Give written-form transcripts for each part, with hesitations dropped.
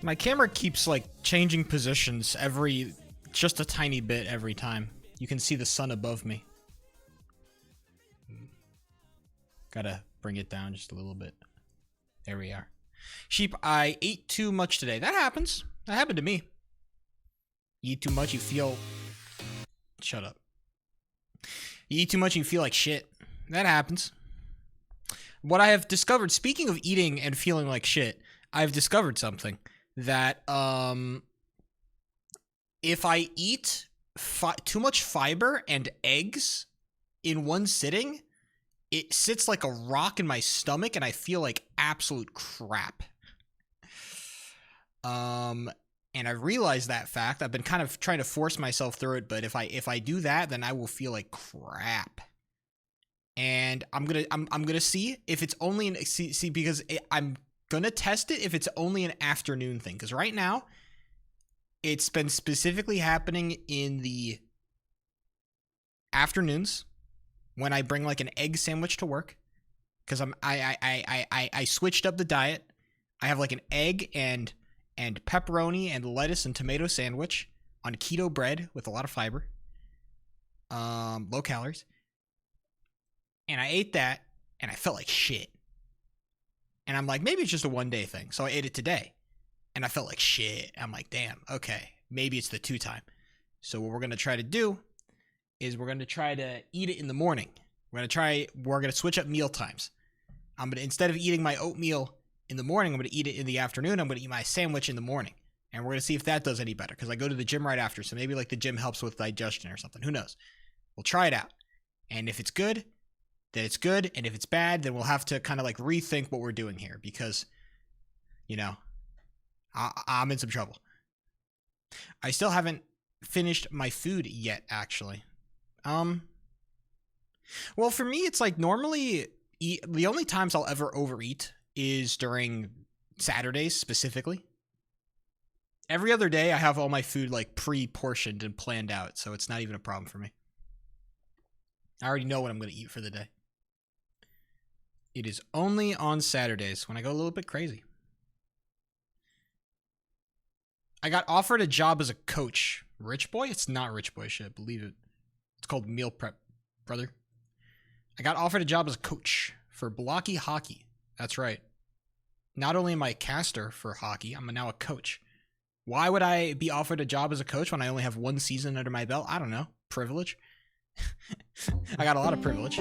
My camera keeps like changing positions just a tiny bit every time. You can see the sun above me. Gotta bring it down just a little bit. There we are. Sheep, I ate too much today. That happens. That happened to me. You eat too much, you feel... Shut up. You eat too much, you feel like shit. That happens. What I have discovered, speaking of eating and feeling like shit, I've discovered something. That, if I eat too much fiber and eggs in one sitting, it sits like a rock in my stomach and I feel like absolute crap. And I realized that fact. I've been kind of trying to force myself through it, but if I do that, then I will feel like crap. And I'm gonna see if it's only because I'm gonna test it if it's only an afternoon thing, because right now it's been specifically happening in the afternoons when I bring like an egg sandwich to work, because I switched up the diet. I have like an egg and pepperoni and lettuce and tomato sandwich on keto bread with a lot of fiber, low calories, and I ate that and I felt like shit. And I'm like, maybe it's just a one-day thing. So I ate it today. And I felt like shit. I'm like, damn, okay. Maybe it's the 2-time. So what we're going to try to do is we're going to try to eat it in the morning. We're going to switch up meal times. Instead of eating my oatmeal in the morning, I'm going to eat it in the afternoon. I'm going to eat my sandwich in the morning. And we're going to see if that does any better. Because I go to the gym right after. So maybe like the gym helps with digestion or something. Who knows? We'll try it out. And if it's good, then it's good, and if it's bad, then we'll have to kind of like rethink what we're doing here, because, you know, I'm in some trouble. I still haven't finished my food yet, actually. Well, for me, it's like normally the only times I'll ever overeat is during Saturdays specifically. Every other day, I have all my food like pre-portioned and planned out, so it's not even a problem for me. I already know what I'm going to eat for the day. It is only on Saturdays when I go a little bit crazy. I got offered a job as a coach. Rich boy? It's not rich boy shit, believe it. It's called meal prep, brother. I got offered a job as a coach for blocky hockey. That's right. Not only am I a caster for hockey, I'm now a coach. Why would I be offered a job as a coach when I only have one season under my belt? I don't know. Privilege. I got a lot of privilege.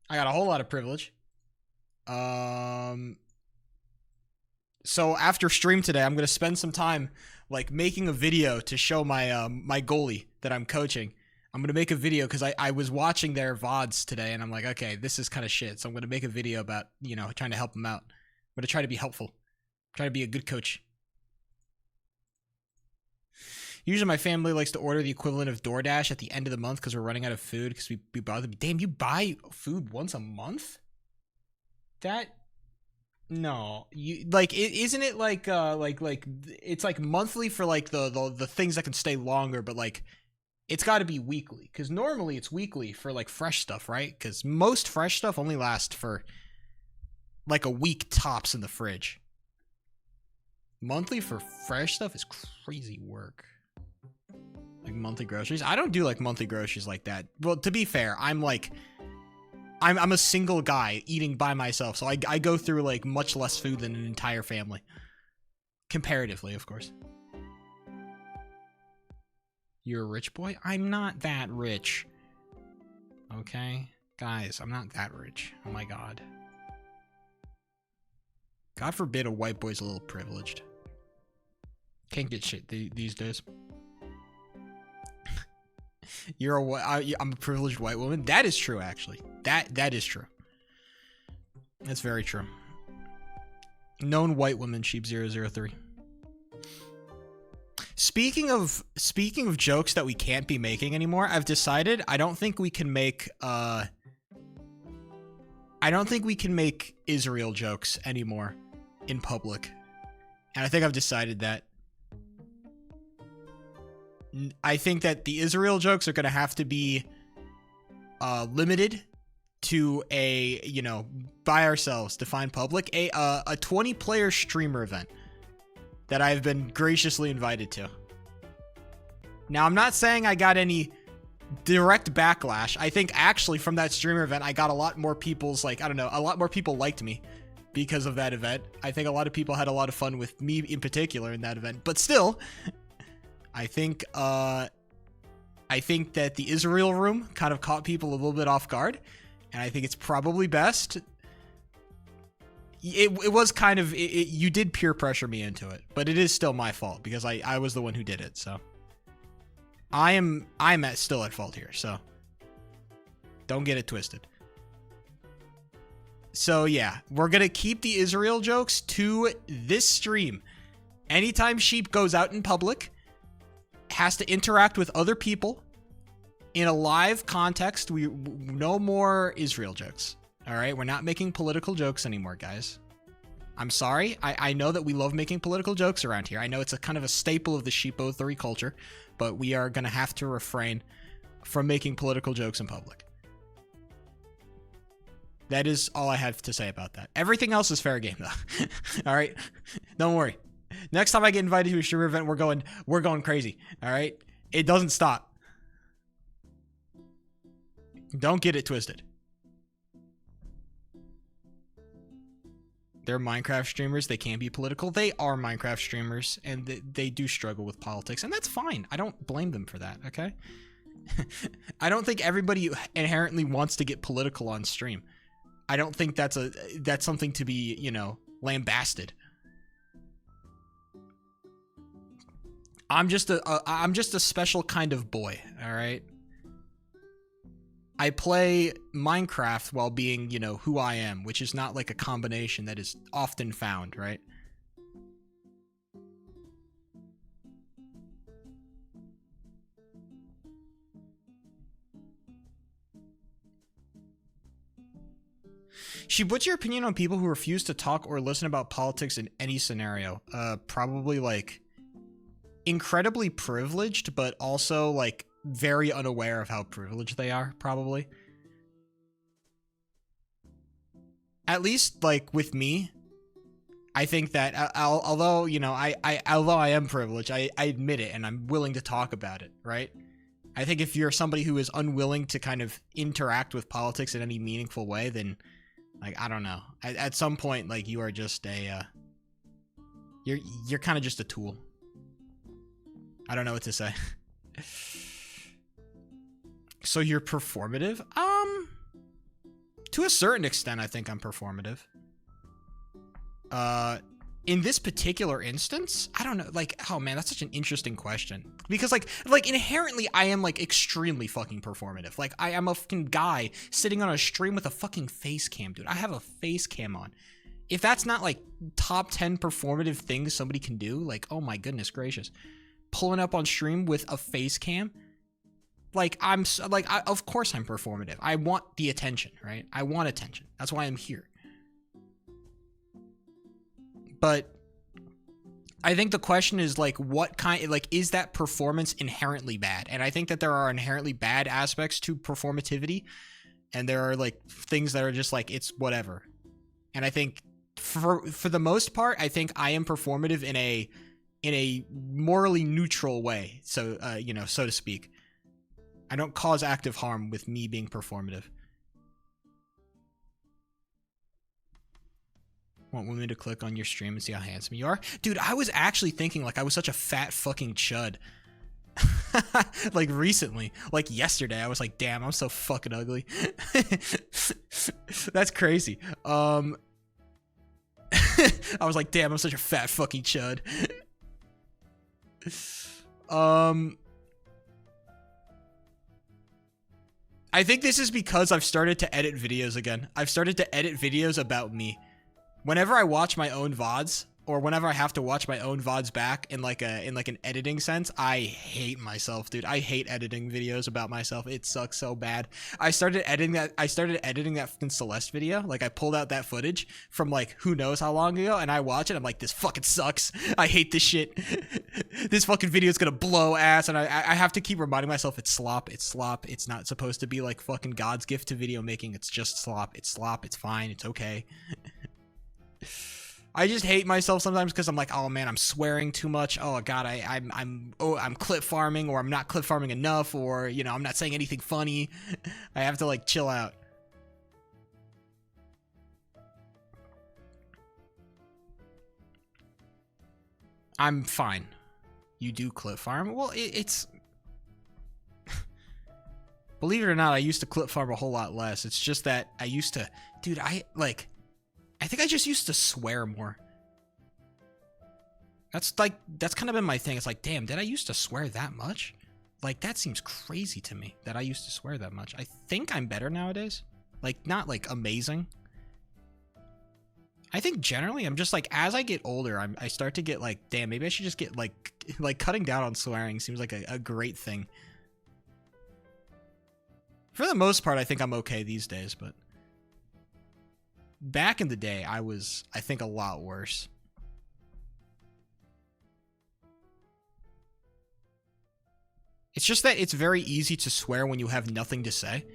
I got a whole lot of privilege. So after stream today, I'm going to spend some time like making a video to show my my goalie that I'm coaching. I'm going to make a video because I was watching their VODs today and I'm like, okay, this is kind of shit. So I'm going to make a video about, you know, trying to help them out. I'm going to try to be helpful. Try to be a good coach. Usually my family likes to order the equivalent of DoorDash at the end of the month because we're running out of food because we bother. Damn, you buy food once a month? That... No, you like it isn't it like it's like monthly for like the things that can stay longer, but like it's got to be weekly because normally it's weekly for like fresh stuff, right? Because most fresh stuff only lasts for like a week tops in the fridge. Monthly for fresh stuff is crazy work. Like monthly groceries. I don't do like monthly groceries like that. Well, to be fair, I'm a single guy eating by myself, so I go through like much less food than an entire family. Comparatively, of course. You're a rich boy? I'm not that rich. Okay? Guys, I'm not that rich. Oh my god. God forbid a white boy's a little privileged. Can't get shit these days. I'm a privileged white woman. That is true, actually. That is true. That's very true. Known white woman, Sheep003. Speaking of jokes that we can't be making anymore, I've decided I don't think we can make Israel jokes anymore in public. And I think I've decided that. I think that the Israel jokes are going to have to be limited to a, you know, by ourselves, defined public, a 20-player streamer event that I've been graciously invited to. Now, I'm not saying I got any direct backlash. I think actually from that streamer event, I got a lot more people's, like, I don't know, a lot more people liked me because of that event. I think a lot of people had a lot of fun with me in particular in that event. But still, I think that the Israel room kind of caught people a little bit off guard. And I think it's probably best. It was kind of, you did peer pressure me into it, but it is still my fault because I was the one who did it. So I'm still at fault here. So don't get it twisted. So yeah, we're going to keep the Israel jokes to this stream. Anytime Sheep goes out in public, has to interact with other people in a live context. We no more Israel jokes. All right, we're not making political jokes anymore, guys. I'm sorry. I know that we love making political jokes around here. I know it's a kind of a staple of the Sheep03 culture, but we are going to have to refrain from making political jokes in public. That is all I have to say about that. Everything else is fair game, though. All right, don't worry. Next time I get invited to a streamer event, we're going crazy. All right, it doesn't stop. Don't get it twisted. They're Minecraft streamers. They can be political. They are Minecraft streamers, and they do struggle with politics, and that's fine. I don't blame them for that, okay? I don't think everybody inherently wants to get political on stream. I don't think that's something to be, you know, lambasted. I'm just a special kind of boy, all right? I play Minecraft while being, you know, who I am, which is not like a combination that is often found, right? Sheep, what's your opinion on people who refuse to talk or listen about politics in any scenario? Probably like incredibly privileged, but also like very unaware of how privileged they are, probably. At least, like, with me, I think that, although, you know, although I am privileged, I admit it, and I'm willing to talk about it, right? I think if you're somebody who is unwilling to kind of interact with politics in any meaningful way, then, like, I don't know. At some point, like, you are just a, you're kind of just a tool. I don't know what to say. So you're performative? To a certain extent, I think I'm performative. In this particular instance, I don't know. Like, oh man, that's such an interesting question. Because like inherently, I am like extremely fucking performative. Like, I am a fucking guy sitting on a stream with a fucking face cam, dude. I have a face cam on. If that's not like top 10 performative things somebody can do, like, oh my goodness gracious. Pulling up on stream with a face cam. Like, of course I'm performative. I want the attention, right? I want attention. That's why I'm here. But I think the question is, like, what kind, like, is that performance inherently bad? And I think that there are inherently bad aspects to performativity. And there are, like, things that are just, like, it's whatever. And I think for the most part, I think I am performative in a morally neutral way. So, you know, so to speak. I don't cause active harm with me being performative. Want women to click on your stream and see how handsome you are? Dude, I was actually thinking like I was such a fat fucking chud. Like recently, like yesterday, I was like, damn, I'm so fucking ugly. That's crazy. I was like, damn, I'm such a fat fucking chud. I think this is because I've started to edit videos again. I've started to edit videos about me. Whenever I watch my own VODs, or whenever I have to watch my own VODs back in like an editing sense, I hate myself, dude. I hate editing videos about myself. It sucks so bad. I started editing that fucking Celeste video. Like I pulled out that footage from like who knows how long ago, and I watch it. I'm like, this fucking sucks. I hate this shit. This fucking video is gonna blow ass, and I have to keep reminding myself it's slop. It's slop. It's not supposed to be like fucking God's gift to video making. It's just slop. It's slop. It's fine. It's okay. I just hate myself sometimes because I'm like, oh man, I'm swearing too much. Oh god, I'm clip farming, or I'm not clip farming enough, or you know, I'm not saying anything funny. I have to like chill out. I'm fine. You do clip farm? Well, it's believe it or not, I used to clip farm a whole lot less. It's just that I used to, dude, I think I just used to swear more. That's kind of been my thing. It's like, damn, did I used to swear that much? Like, that seems crazy to me that I used to swear that much. I think I'm better nowadays. Like, not like amazing. I think generally I'm just like, as I get older, I start to get like, damn, maybe I should just get like cutting down on swearing seems like a great thing. For the most part, I think I'm okay these days, but back in the day, I think, a lot worse. It's just that it's very easy to swear when you have nothing to say,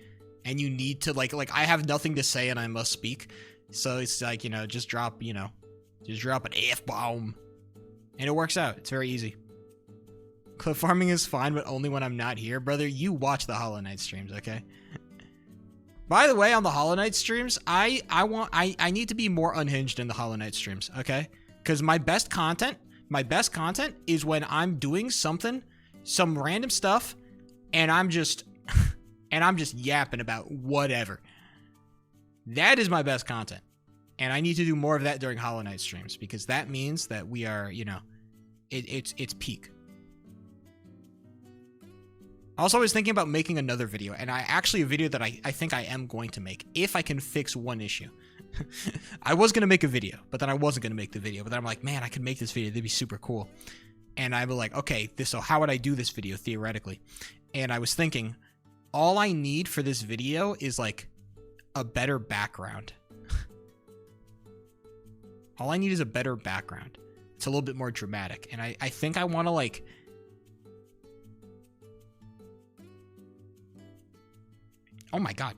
and you need to like I have nothing to say and I must speak. So it's like, you know, just drop an F-bomb, and it works out. It's very easy. Clip farming is fine, but only when I'm not here, brother. You watch the Hollow Knight streams, okay? By the way, on the Hollow Knight streams, I need to be more unhinged in the Hollow Knight streams, okay? Because my best content is when I'm doing something, some random stuff, and I'm just yapping about whatever. That is my best content. And I need to do more of that during Hollow Knight streams, because that means that we are, you know, it's peak. Also, I was thinking about making another video, and a video that I think I am going to make, if I can fix one issue. I was going to make a video, but then I wasn't going to make the video, but then I'm like, man, I could make this video, that'd be super cool. And I was like, okay, so how would I do this video, theoretically? And I was thinking, all I need for this video is, like, a better background. All I need is a better background. It's a little bit more dramatic, and I think I want to, like... Oh my god.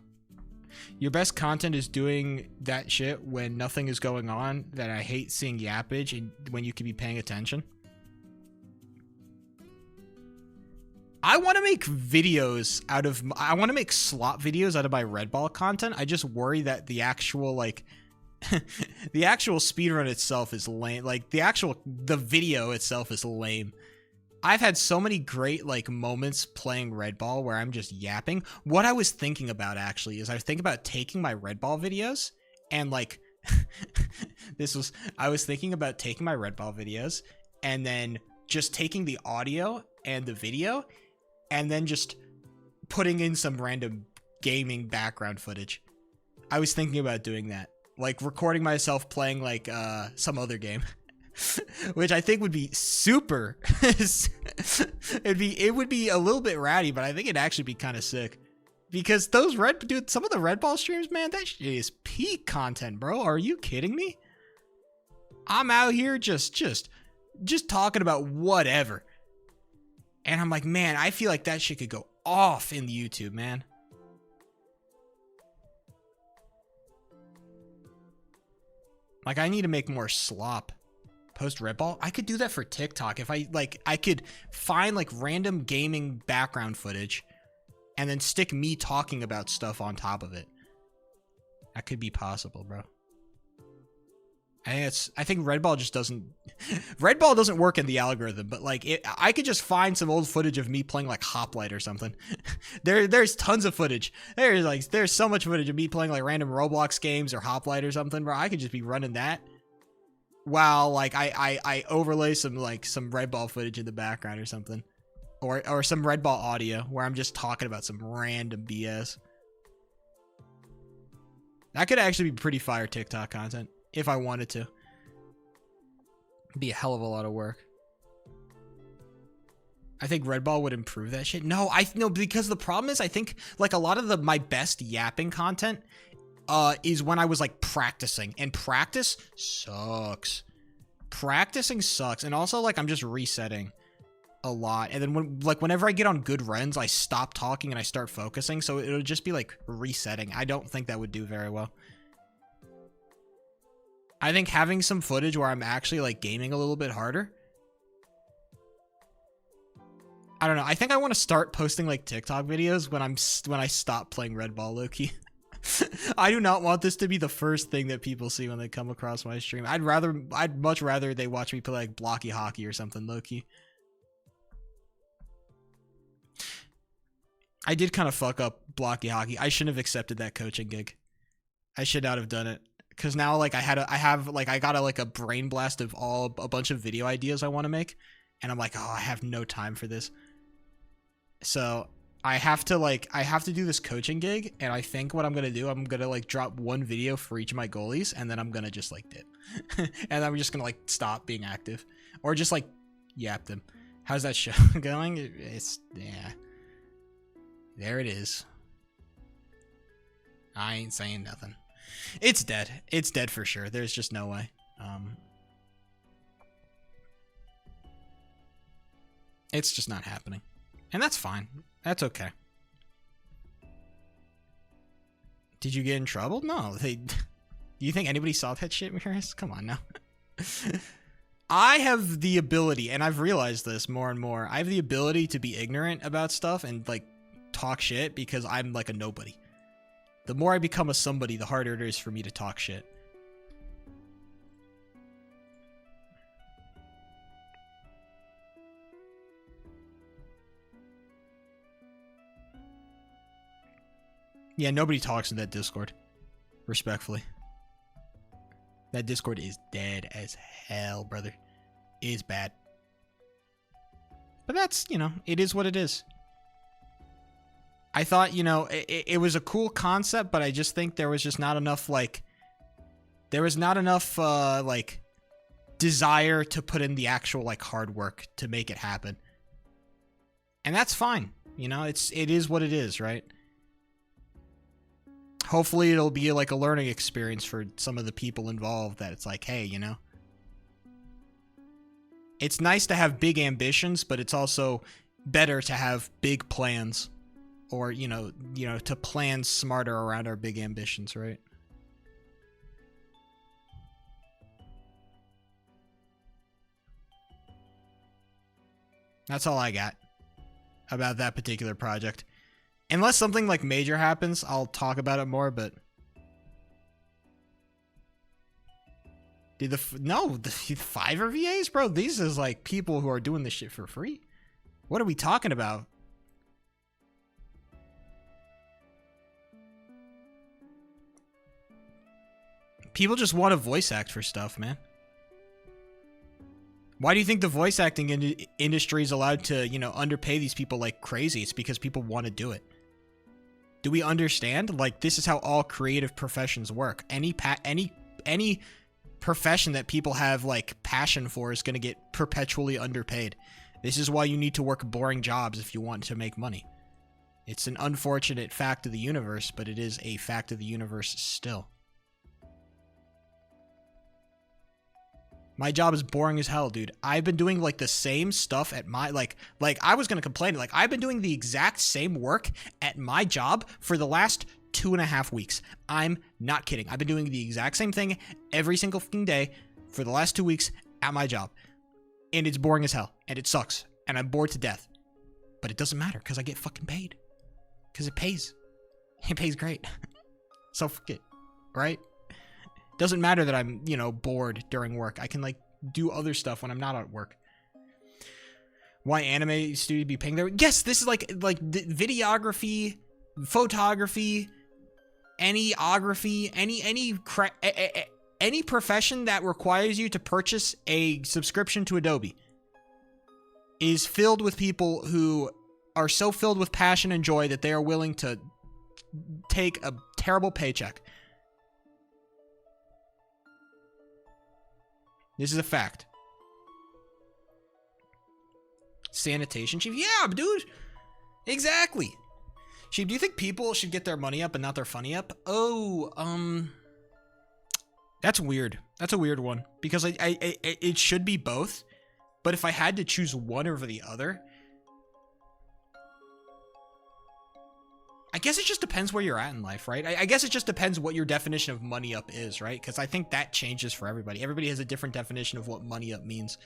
Your best content is doing that shit when nothing is going on, that I hate seeing yappage, and when you could be paying attention. I want to make videos out of... I want to make slot videos out of my Red Ball content. I just worry that the actual, like... the actual speedrun itself is lame. Like, the video itself is lame. I've had so many great, like, moments playing Red Ball where I'm just yapping. What I was thinking about, actually, is I was thinking about taking my Red Ball videos and, like... I was thinking about taking my Red Ball videos and then just taking the audio and the video and then just putting in some random gaming background footage. I was thinking about doing that. Like, recording myself playing, like, some other game. Which I think would be super... it would be a little bit ratty, but I think it'd actually be kind of sick. Because some of the Red Ball streams, man, that shit is peak content, bro. Are you kidding me? I'm out here just talking about whatever. And I'm like, man, I feel like that shit could go off in the YouTube, man. Like, I need to make more slop. Post Red Ball? I could do that for TikTok. If I could find, like, random gaming background footage and then stick me talking about stuff on top of it. That could be possible, bro. I think Red Ball just doesn't... Red Ball doesn't work in the algorithm, but, like, I could just find some old footage of me playing, like, Hoplite or something. There's tons of footage. There's so much footage of me playing, like, random Roblox games or Hoplite or something, bro. I could just be running that while, like, I overlay some Red Ball footage in the background or something. Or some Red Ball audio where I'm just talking about some random BS. That could actually be pretty fire TikTok content. If I wanted to. Be a hell of a lot of work. I think Red Ball would improve that shit. No, because the problem is I think like a lot of my best yapping content is when I was like practicing, and practice sucks. Practicing sucks, and also like I'm just resetting a lot, and then whenever I get on good runs, I stop talking and I start focusing, so it'll just be like resetting. I don't think that would do very well. I think having some footage where I'm actually like gaming a little bit harder. I don't know. I think I want to start posting like TikTok videos when I stop playing Red Ball low-key. I do not want this to be the first thing that people see when they come across my stream. I'd much rather they watch me play like blocky hockey or something low-key. I did kind of fuck up blocky hockey. I shouldn't have accepted that coaching gig. I should not have done it. Cause now like I got a brain blast of a bunch of video ideas I want to make, and I'm like, oh, I have no time for this. So I have to do this coaching gig, and I think what I'm gonna do, I'm gonna like drop one video for each of my goalies, and then I'm gonna just like dip, and I'm just gonna like stop being active, or just like yap them. How's that show going? It's yeah. There it is. I ain't saying nothing. It's dead. It's dead for sure. There's just no way. It's just not happening. And that's fine. That's okay. Did you get in trouble? No. Do you think anybody saw that shit, Miras? Come on now. I have the ability, and I've realized this more and more, I have the ability to be ignorant about stuff and like talk shit because I'm like a nobody. The more I become a somebody, the harder it is for me to talk shit. Yeah, nobody talks in that Discord. Respectfully. That Discord is dead as hell, brother. It is bad. But that's, you know, it is what it is. I thought, you know, it was a cool concept, but I just think there was just not enough, like, desire to put in the actual, like, hard work to make it happen. And that's fine. You know, it is what it is, right? Hopefully it'll be, like, a learning experience for some of the people involved that it's like, hey, you know, it's nice to have big ambitions, but it's also better to have big plans. Or, you know, to plan smarter around our big ambitions, right? That's all I got about that particular project. Unless something like major happens, I'll talk about it more, but... Dude, the Fiverr VAs, bro? These is like people who are doing this shit for free. What are we talking about? People just want to voice act for stuff, man. Why do you think the voice acting industry is allowed to, you know, underpay these people like crazy? It's because people want to do it. Do we understand? Like, this is how all creative professions work. Any profession that people have, like, passion for is going to get perpetually underpaid. This is why you need to work boring jobs if you want to make money. It's an unfortunate fact of the universe, but it is a fact of the universe still. My job is boring as hell, dude. I've been doing, like, the same stuff at my, like, I was gonna complain. Like, I've been doing the exact same work at my job for the last 2.5 weeks. I'm not kidding. I've been doing the exact same thing every single fucking day for the last 2 weeks at my job. And it's boring as hell. And it sucks. And I'm bored to death. But it doesn't matter because I get fucking paid. Because it pays. It pays great. So fuck it. Right? Doesn't matter that I'm, bored during work. I can, do other stuff when I'm not at work. Why anime studio be paying their... Yes, this is like videography, photography, anyography, any profession that requires you to purchase a subscription to Adobe is filled with people who are so filled with passion and joy that they are willing to take a terrible paycheck. This is a fact. Sanitation chief? Yeah, dude. Exactly. Chief, do you think people should get their money up and not their funny up? Oh, that's weird. That's a weird one. Because it should be both. But if I had to choose one over the other, I guess it just depends where you're at in life, right? I guess it just depends what your definition of money up is, right? Because I think that changes for everybody. Everybody has a different definition of what money up means.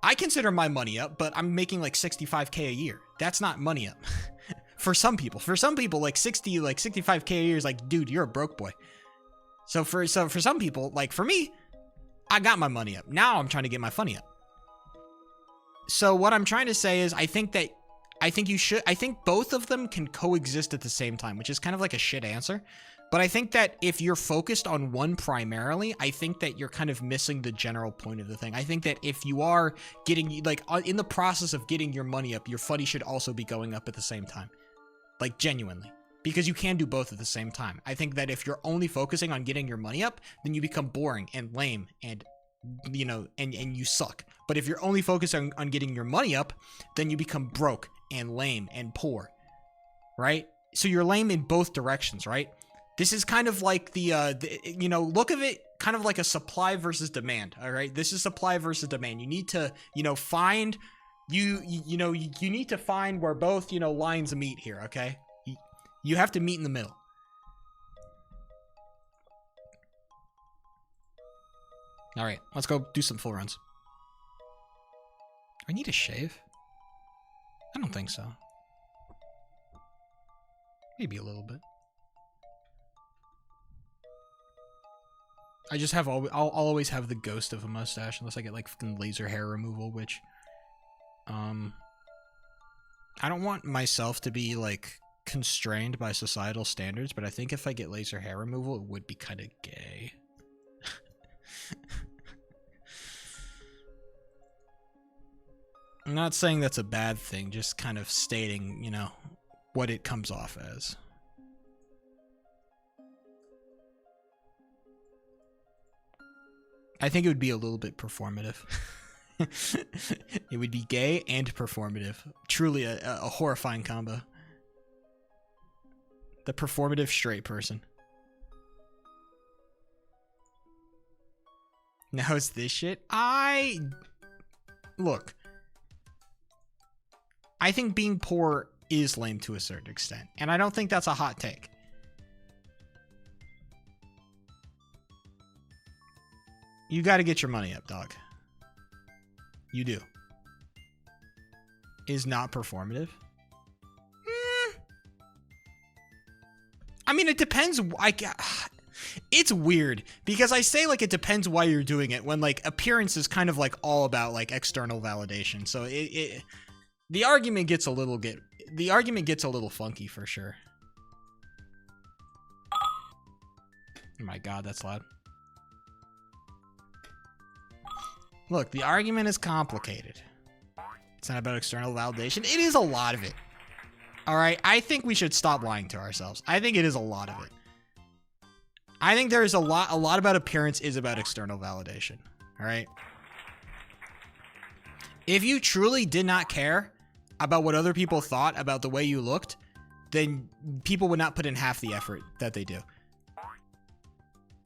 I consider my money up, but I'm making like 65K a year. That's not money up. For some people, like 65K a year is like, dude, you're a broke boy. So for some people, like for me, I got my money up. Now I'm trying to get my funny up. So what I'm trying to say is I think both of them can coexist at the same time, which is kind of like a shit answer. But I think that if you're focused on one primarily, I think that you're kind of missing the general point of the thing. I think that if you are getting, like, in the process of getting your money up, your funny should also be going up at the same time. Like, genuinely. Because you can do both at the same time. I think that if you're only focusing on getting your money up, then you become boring and lame and, and you suck. But if you're only focused on getting your money up, then you become broke and lame and poor. Right? So you're lame in both directions, right? This is kind of like the look of it kind of like a supply versus demand, all right? This is supply versus demand. You need to, find, you need to find where both, lines meet here, okay? You have to meet in the middle. All right, let's go do some full runs. I need a shave? I don't think so. Maybe a little bit. I just have I'll always have the ghost of a mustache unless I get like fucking laser hair removal, which I don't want myself to be like constrained by societal standards, but I think if I get laser hair removal, it would be kind of gay. I'm not saying that's a bad thing, just kind of stating, what it comes off as. I think it would be a little bit performative. It would be gay and performative. Truly a horrifying combo. The performative straight person. Now it's this shit. Look. I think being poor is lame to a certain extent. And I don't think that's a hot take. You got to get your money up, dog. You do. Is not performative? I mean, it depends. It's weird because I say like it depends why you're doing it when like appearance is kind of like all about like external validation. So the argument gets a little funky for sure. Oh my God, that's loud. Look, the argument is complicated. It's not about external validation. It is a lot of it. All right, I think we should stop lying to ourselves. I think it is a lot of it. I think there is a lot about appearance is about external validation. All right. If you truly did not care about what other people thought about the way you looked, then people would not put in half the effort that they do.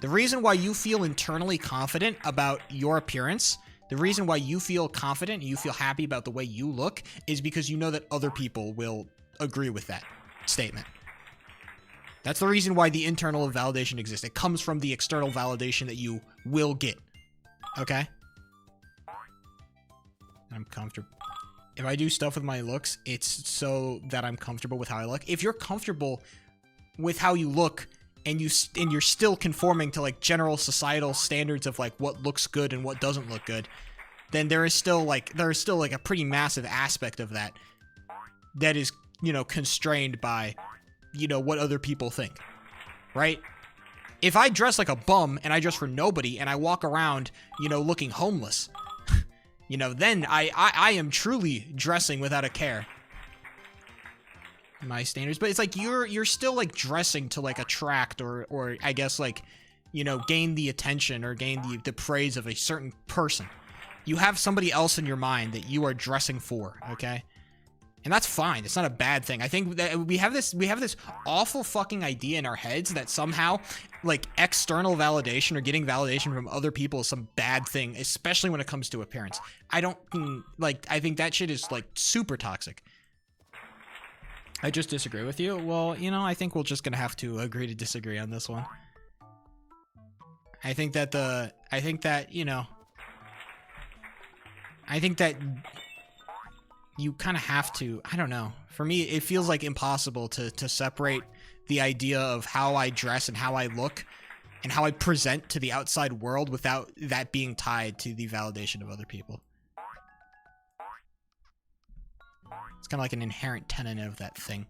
The reason why you feel internally confident about your appearance, the reason why you feel confident and you feel happy about the way you look is because you know that other people will agree with that statement. That's the reason why the internal validation exists. It comes from the external validation that you will get. Okay? I'm comfortable. If I do stuff with my looks, it's so that I'm comfortable with how I look. If you're comfortable with how you look and you're still conforming to like general societal standards of like what looks good and what doesn't look good, then there is still like a pretty massive aspect of that is, you know, constrained by, you know, what other people think, right? If I dress like a bum and I dress for nobody and I walk around, you know, looking homeless, you know, then I am truly dressing without a care. My standards, but it's like you're still like dressing to like attract or I guess like, you know, gain the attention or gain the praise of a certain person. You have somebody else in your mind that you are dressing for, okay? And that's fine. It's not a bad thing. I think that we have this awful fucking idea in our heads that somehow like external validation or getting validation from other people is some bad thing, especially when it comes to appearance. I think that shit is like super toxic. I just disagree with you. Well, you know, I think we're just gonna have to agree to disagree on this one. I think that you kind of have to, I don't know. For me, it feels like impossible to separate the idea of how I dress and how I look and how I present to the outside world without that being tied to the validation of other people. It's kind of like an inherent tenet of that thing.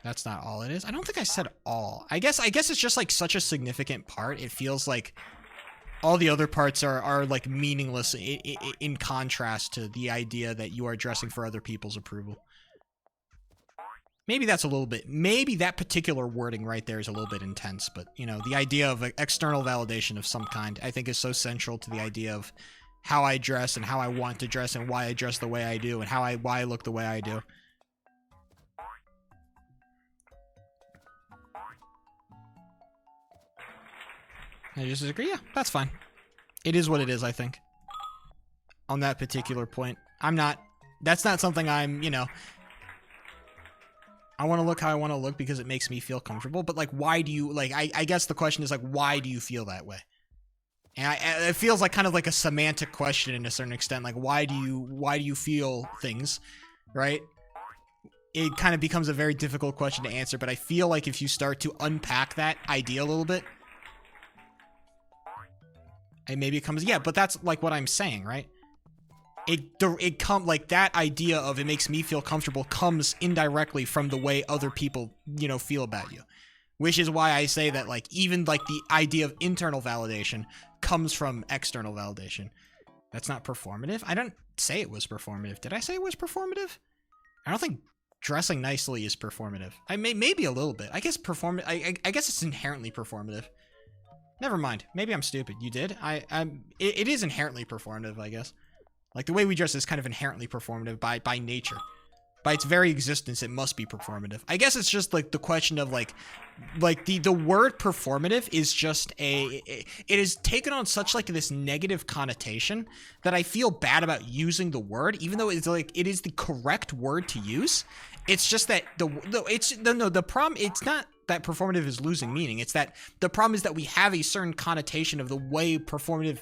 That's not all it is. I don't think I said all. I guess it's just like such a significant part. It feels like all the other parts are like meaningless in contrast to the idea that you are dressing for other people's approval. Maybe that's a little bit, maybe that particular wording right there is a little bit intense, but you know, the idea of external validation of some kind, I think is so central to the idea of how I dress and how I want to dress and why I dress the way I do and why I look the way I do. I just disagree. Yeah, that's fine. It is what it is, I think. On that particular point. That's not something I'm, you know, I want to look how I want to look because it makes me feel comfortable, but like, why do you, like, I guess the question is like, why do you feel that way? And it feels like kind of like a semantic question in a certain extent, like, why do you feel things, right? It kind of becomes a very difficult question to answer, but I feel like if you start to unpack that idea a little bit, and maybe it comes, yeah, but that's like what I'm saying, right? Like that idea of it makes me feel comfortable comes indirectly from the way other people, you know, feel about you. Which is why I say that like even like the idea of internal validation comes from external validation. That's not performative. I don't say it was performative. Did I say it was performative? I don't think dressing nicely is performative. Maybe a little bit. I guess I guess it's inherently performative. Never mind. Maybe I'm stupid. You did? It is inherently performative, I guess. Like, the way we dress is kind of inherently performative by nature. By its very existence, it must be performative. I guess it's just, like, the question of, like the word performative is just it is taken on such, like, this negative connotation that I feel bad about using the word, even though it's, like, it is the correct word to use. It's just that the problem, it's not that performative is losing meaning. It's that the problem is that we have a certain connotation of the way performative,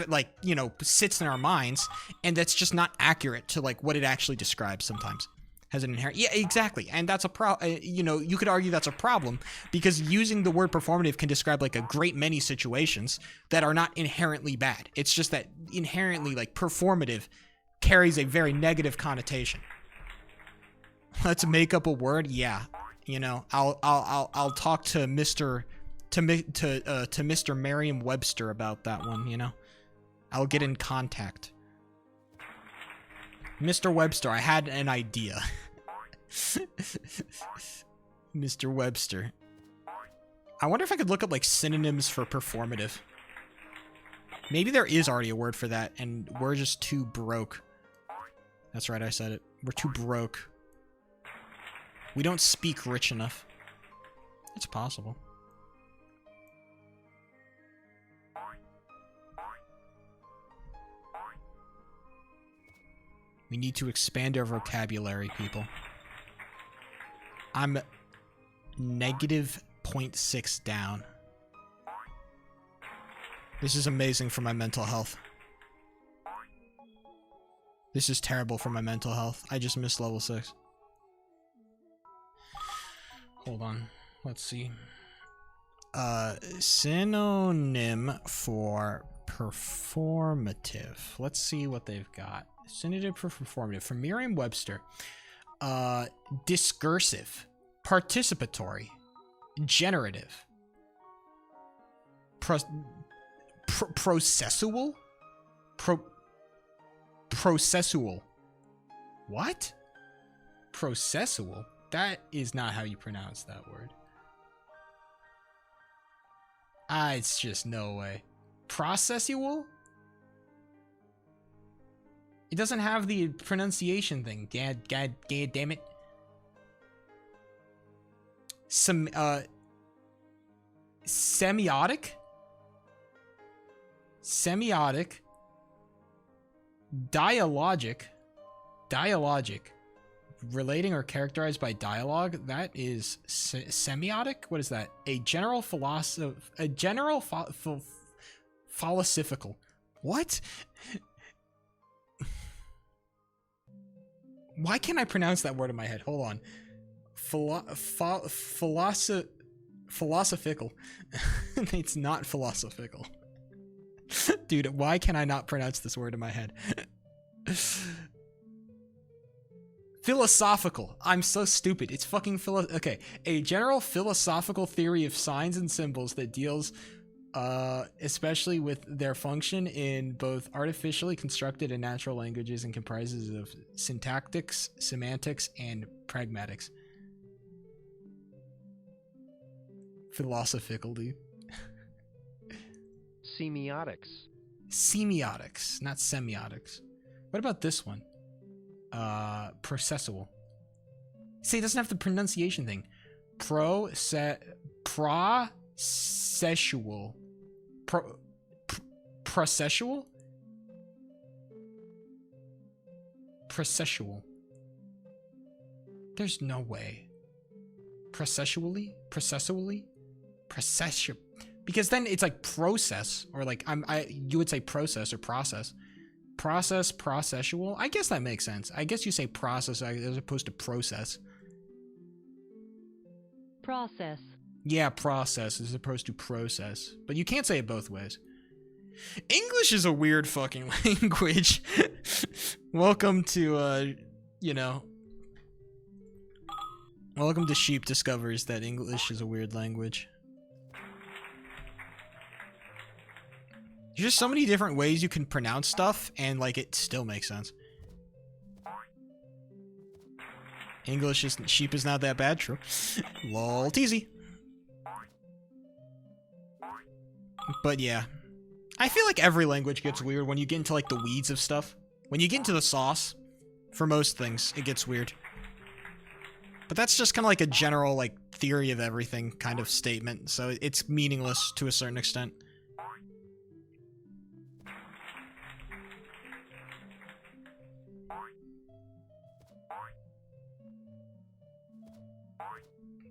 like, you know, sits in our minds, and that's just not accurate to like what it actually describes sometimes. Has an inherent, yeah, exactly, and that's a you know, you could argue that's a problem because using the word performative can describe like a great many situations that are not inherently bad. It's just that inherently, like, performative carries a very negative connotation. Let's make up a word, yeah. You know, I'll talk to Mr. Merriam-Webster about that one, you know? I'll get in contact. Mr. Webster, I had an idea. Mr. Webster. I wonder if I could look up, like, synonyms for performative. Maybe there is already a word for that, and we're just too broke. That's right, I said it. We're too broke. We don't speak rich enough. It's possible. We need to expand our vocabulary, people. I'm negative 0.6 down. This is amazing for my mental health. This is terrible for my mental health. I just missed level 6. Hold on. Let's see. Synonym for performative. Let's see what they've got. Synonym for performative. From Merriam-Webster. Discursive. Participatory. Generative. Processual? Processual. What? Processual? That is not how you pronounce that word. It's just no way. Processual? It doesn't have the pronunciation thing. God damn it. Semiotic? Semiotic. Dialogic. Relating or characterized by dialogue. That is semiotic. What is that? A general philosophical. What? Why can't I pronounce that word in my head? Hold on. Philosophical. It's not philosophical. Dude, why can I not pronounce this word in my head? Philosophical. I'm so stupid. It's fucking okay. A general philosophical theory of signs and symbols that deals especially with their function in both artificially constructed and natural languages and comprises of syntactics, semantics, and pragmatics. Philosophical, dude. Semiotics. Semiotics, not semiotics. What about this one? Processual. See, it doesn't have the pronunciation thing. Processual. Processual? Processual. There's no way. Processually? Because then it's like process, or like you would say process or process. Processual? I guess that makes sense. I guess you say process as opposed to process. Process. Yeah, process as opposed to process. But you can't say it both ways. English is a weird fucking language. Welcome to, welcome to Sheep Discovers that English is a weird language. There's just so many different ways you can pronounce stuff, and, like, it still makes sense. English is... Sheep is not that bad, true. Lol teasy. But, yeah. I feel like every language gets weird when you get into, like, the weeds of stuff. When you get into the sauce, for most things, it gets weird. But that's just kind of like a general, like, theory of everything kind of statement, so it's meaningless to a certain extent.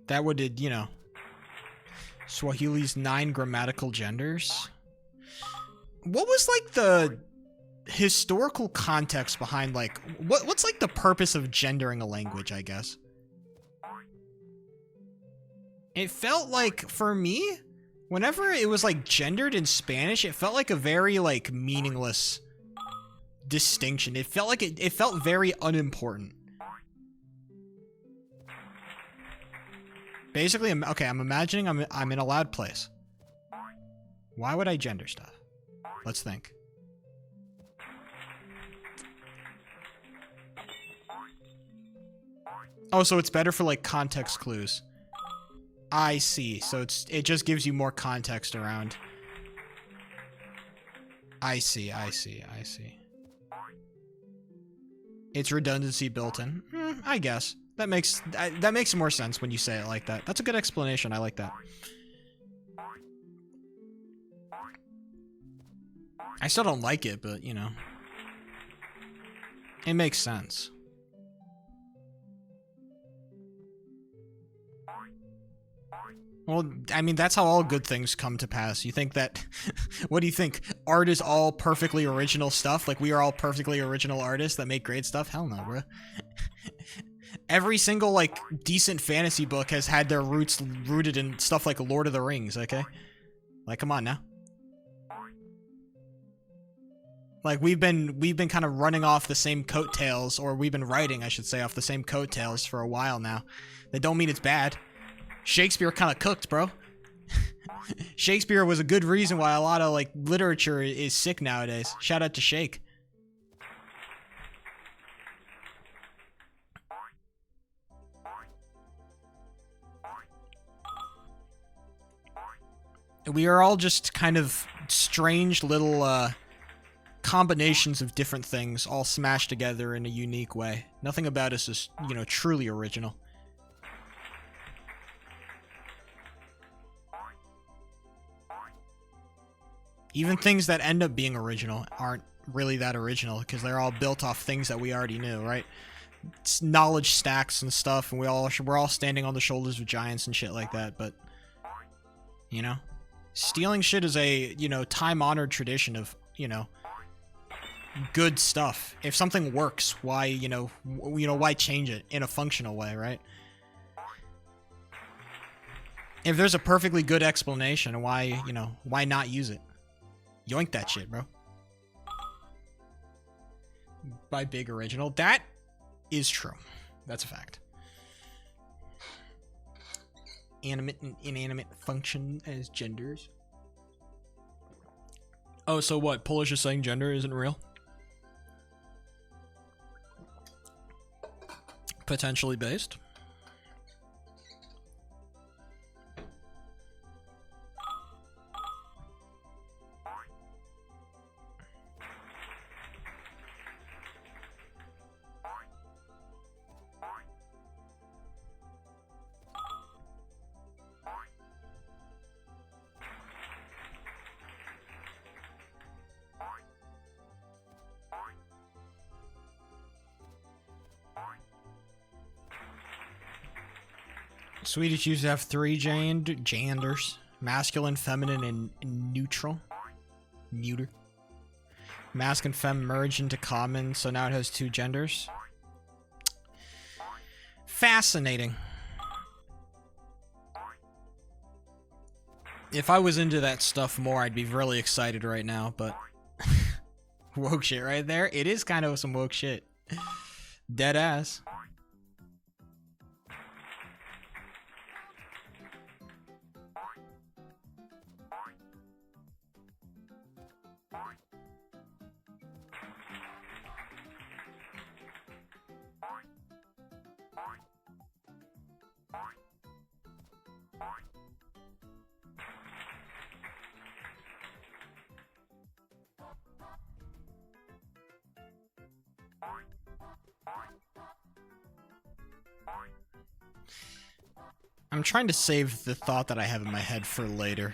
That would, Swahili's 9 grammatical genders. What was, like, the historical context behind, like, what's, like, the purpose of gendering a language, I guess? It felt like, for me, whenever it was, like, gendered in Spanish, it felt like a very, like, meaningless distinction. It felt like it felt very unimportant. Basically, I'm imagining I'm in a loud place. Why would I gender stuff? Let's think. Oh, so it's better for, like, context clues. I see. So it just gives you more context around. I see. It's redundancy built in. I guess. That makes more sense when you say it like that. That's a good explanation. I like that. I still don't like it, but, it makes sense. Well, I mean, that's how all good things come to pass. You think that... What do you think? Art is all perfectly original stuff? Like, we are all perfectly original artists that make great stuff? Hell no, bro. Every single, like, decent fantasy book has had their roots rooted in stuff like Lord of the Rings, okay? Like, come on now. Like, we've been kind of running off the same coattails, or we've been writing, I should say, off the same coattails for a while now. That don't mean it's bad. Shakespeare kind of cooked, bro. Shakespeare was a good reason why a lot of, like, literature is sick nowadays. Shout out to Shake. We are all just kind of strange little, combinations of different things all smashed together in a unique way. Nothing about us is, you know, truly original. Even things that end up being original aren't really that original because they're all built off things that we already knew, right? It's knowledge stacks and stuff, and we're all standing on the shoulders of giants and shit like that, but you know, stealing shit is a, you know, time-honored tradition of, you know, good stuff. If something works, why, you know, why change it in a functional way, right? If there's a perfectly good explanation, why, you know, why not use it? Yoink that shit, bro. By big original. That is true. That's a fact. Animate and inanimate function as genders. Oh, so what? Polish is saying gender isn't real? Potentially based. Swedish used to have 3 genders. Masculine, feminine, and neutral. Neuter. Masc and fem merged into common, so now it has 2 genders. Fascinating. If I was into that stuff more, I'd be really excited right now, but... Woke shit right there. It is kind of some woke shit. Dead ass. I'm trying to save the thought that I have in my head for later.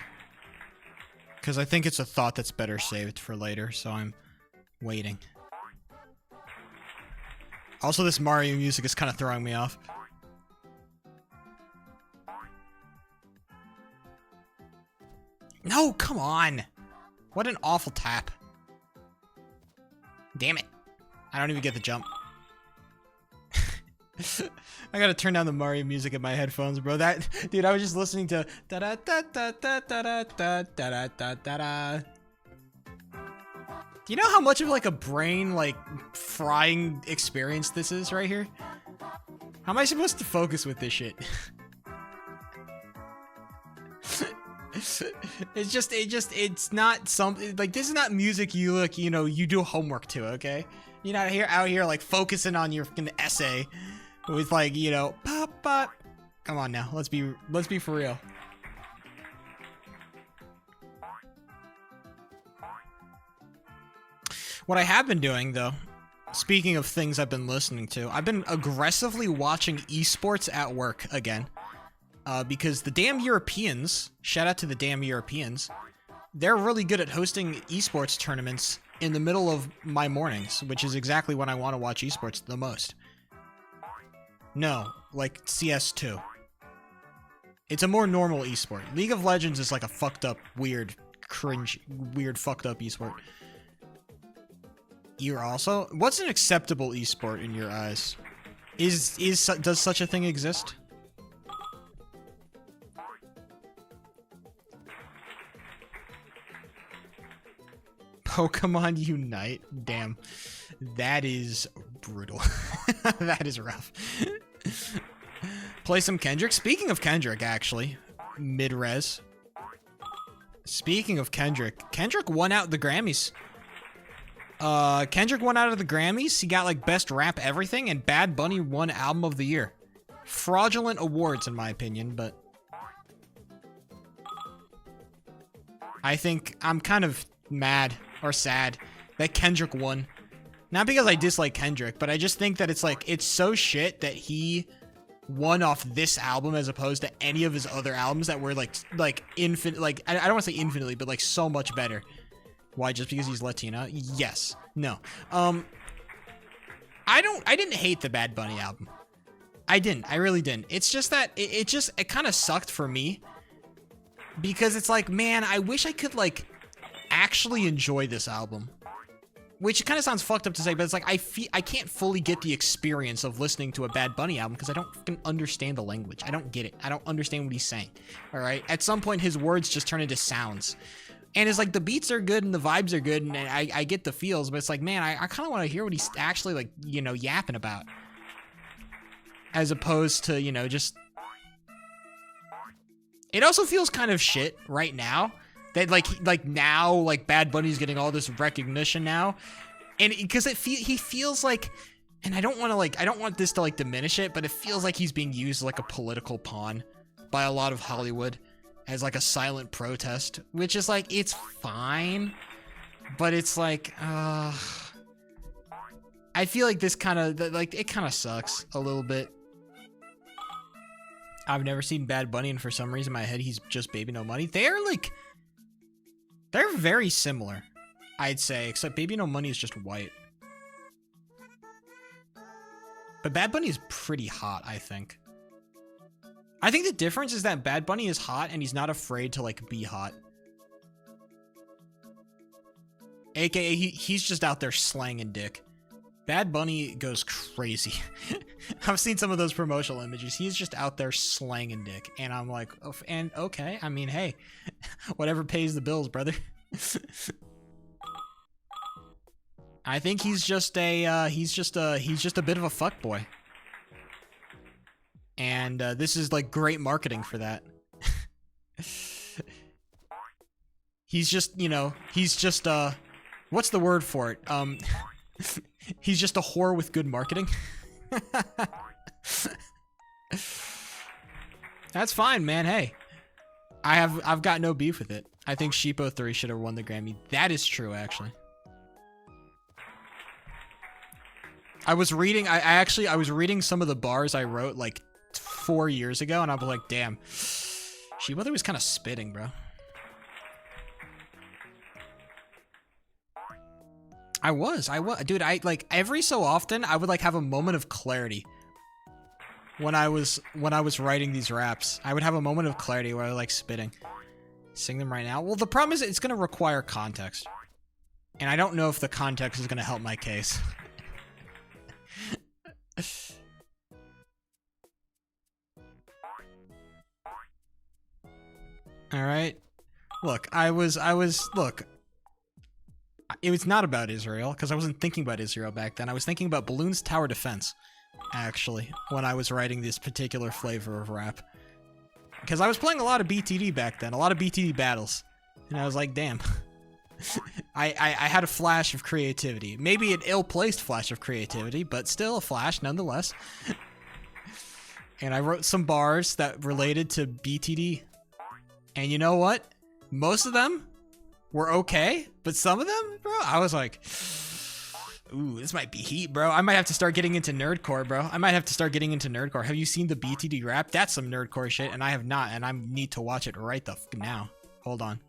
Because I think it's a thought that's better saved for later, so I'm waiting. Also, this Mario music is kind of throwing me off. No, come on! What an awful tap. Damn it. I don't even get the jump. I gotta turn down the Mario music in my headphones, bro. That dude, I was just listening to da da da da da da da da da da da da. Do you know how much of like a brain like frying experience this is right here? How am I supposed to focus with this shit? It's not something like this is not music you look, you know, you do homework to, okay? You're not out here like focusing on your fucking essay with like, you know, pop pop. Come on now, let's be for real. What I have been doing though, speaking of things I've been listening to, I've been aggressively watching esports at work again. Because the damn Europeans, shout out to the damn Europeans, they're really good at hosting esports tournaments in the middle of my mornings, which is exactly when I want to watch esports the most. No, like CS2. It's a more normal esport. League of Legends is like a fucked up, weird, cringe, weird, fucked up esport. You're also... What's an acceptable esport in your eyes? Does such a thing exist? Pokemon Unite? Damn. That is brutal. That is rough. Play some Kendrick. Speaking of Kendrick, actually. Mid-res. Speaking of Kendrick. Kendrick won out the Grammys. Kendrick won out of the Grammys. He got like best rap everything, and Bad Bunny won album of the year. Fraudulent awards in my opinion, but I think I'm kind of mad or sad that Kendrick won. Not because I dislike Kendrick, but I just think that it's like, it's so shit that he won off this album as opposed to any of his other albums that were like infinite, like I don't want to say infinitely, but like so much better. Why? Just because he's Latino? Yes. No. I didn't hate the Bad Bunny album. I didn't. I really didn't. It's just that it kind of sucked for me because it's like, man, I wish I could like actually enjoy this album. Which kind of sounds fucked up to say, but it's like I can't fully get the experience of listening to a Bad Bunny album because I don't fucking understand the language. I don't get it. I don't understand what he's saying. All right. At some point, his words just turn into sounds. And it's like the beats are good and the vibes are good and I get the feels, but it's like, man, I kind of want to hear what he's actually like, you know, yapping about. As opposed to, you know, just... It also feels kind of shit right now. That like now, like Bad Bunny's getting all this recognition now. And because he feels like... And I don't want this to like diminish it, but it feels like he's being used like a political pawn by a lot of Hollywood. As like a silent protest, which is like, it's fine, but it's like, I feel like this kind of, like, it kind of sucks a little bit. I've never seen Bad Bunny, and for some reason in my head, he's just Baby No Money. They're very similar, I'd say, except Baby No Money is just white. But Bad Bunny is pretty hot, I think. I think the difference is that Bad Bunny is hot and he's not afraid to like be hot. AKA he's just out there slanging dick. Bad Bunny goes crazy. I've seen some of those promotional images. He's just out there slanging dick. And I'm like, oh, and okay, I mean, hey, whatever pays the bills, brother. I think he's just a bit of a fuckboy. And this is like great marketing for that. He's just, you know, he's just what's the word for it? He's just a whore with good marketing. That's fine, man. Hey, I've got no beef with it. I think Sheepo 3 should have won the Grammy. That is true, actually. I was reading some of the bars I wrote like 4 years ago, and I was like, damn, Sheepo 3 was kind of spitting, bro. I was, dude. I like every so often I would like have a moment of clarity when I was writing these raps. I would have a moment of clarity where I like spitting. Sing them right now. Well, the problem is it's gonna require context, and I don't know if the context is gonna help my case. All right. Look, look. It was not about Israel, because I wasn't thinking about Israel back then. I was thinking about Balloons Tower Defense, actually, when I was writing this particular flavor of rap. Because I was playing a lot of BTD back then, a lot of BTD battles. And I was like, damn. I had a flash of creativity. Maybe an ill-placed flash of creativity, but still a flash nonetheless. And I wrote some bars that related to BTD. And you know what? Most of them were okay, but some of them, bro, I was like, ooh, this might be heat, bro. I might have to start getting into nerdcore, bro. Have you seen the BTD rap? That's some nerdcore shit, and I have not, and I need to watch it right the fuck now. Hold on.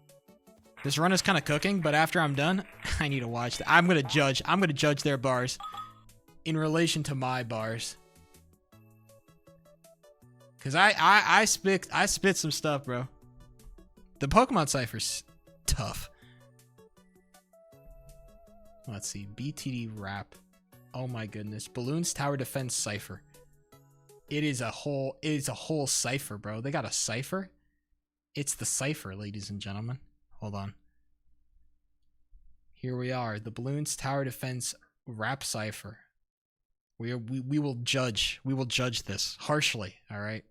This run is kind of cooking, but after I'm done, I need to watch that. I'm gonna judge their bars in relation to my bars. Cause I spit some stuff, bro. The Pokemon Cypher's tough. Let's see. BTD rap. Oh my goodness. Balloons Tower Defense Cypher. It is a whole cipher, bro. They got a cipher? It's the cipher, ladies and gentlemen. Hold on. Here we are. The Balloons Tower Defense rap cipher. We will judge. We will judge this harshly, all right?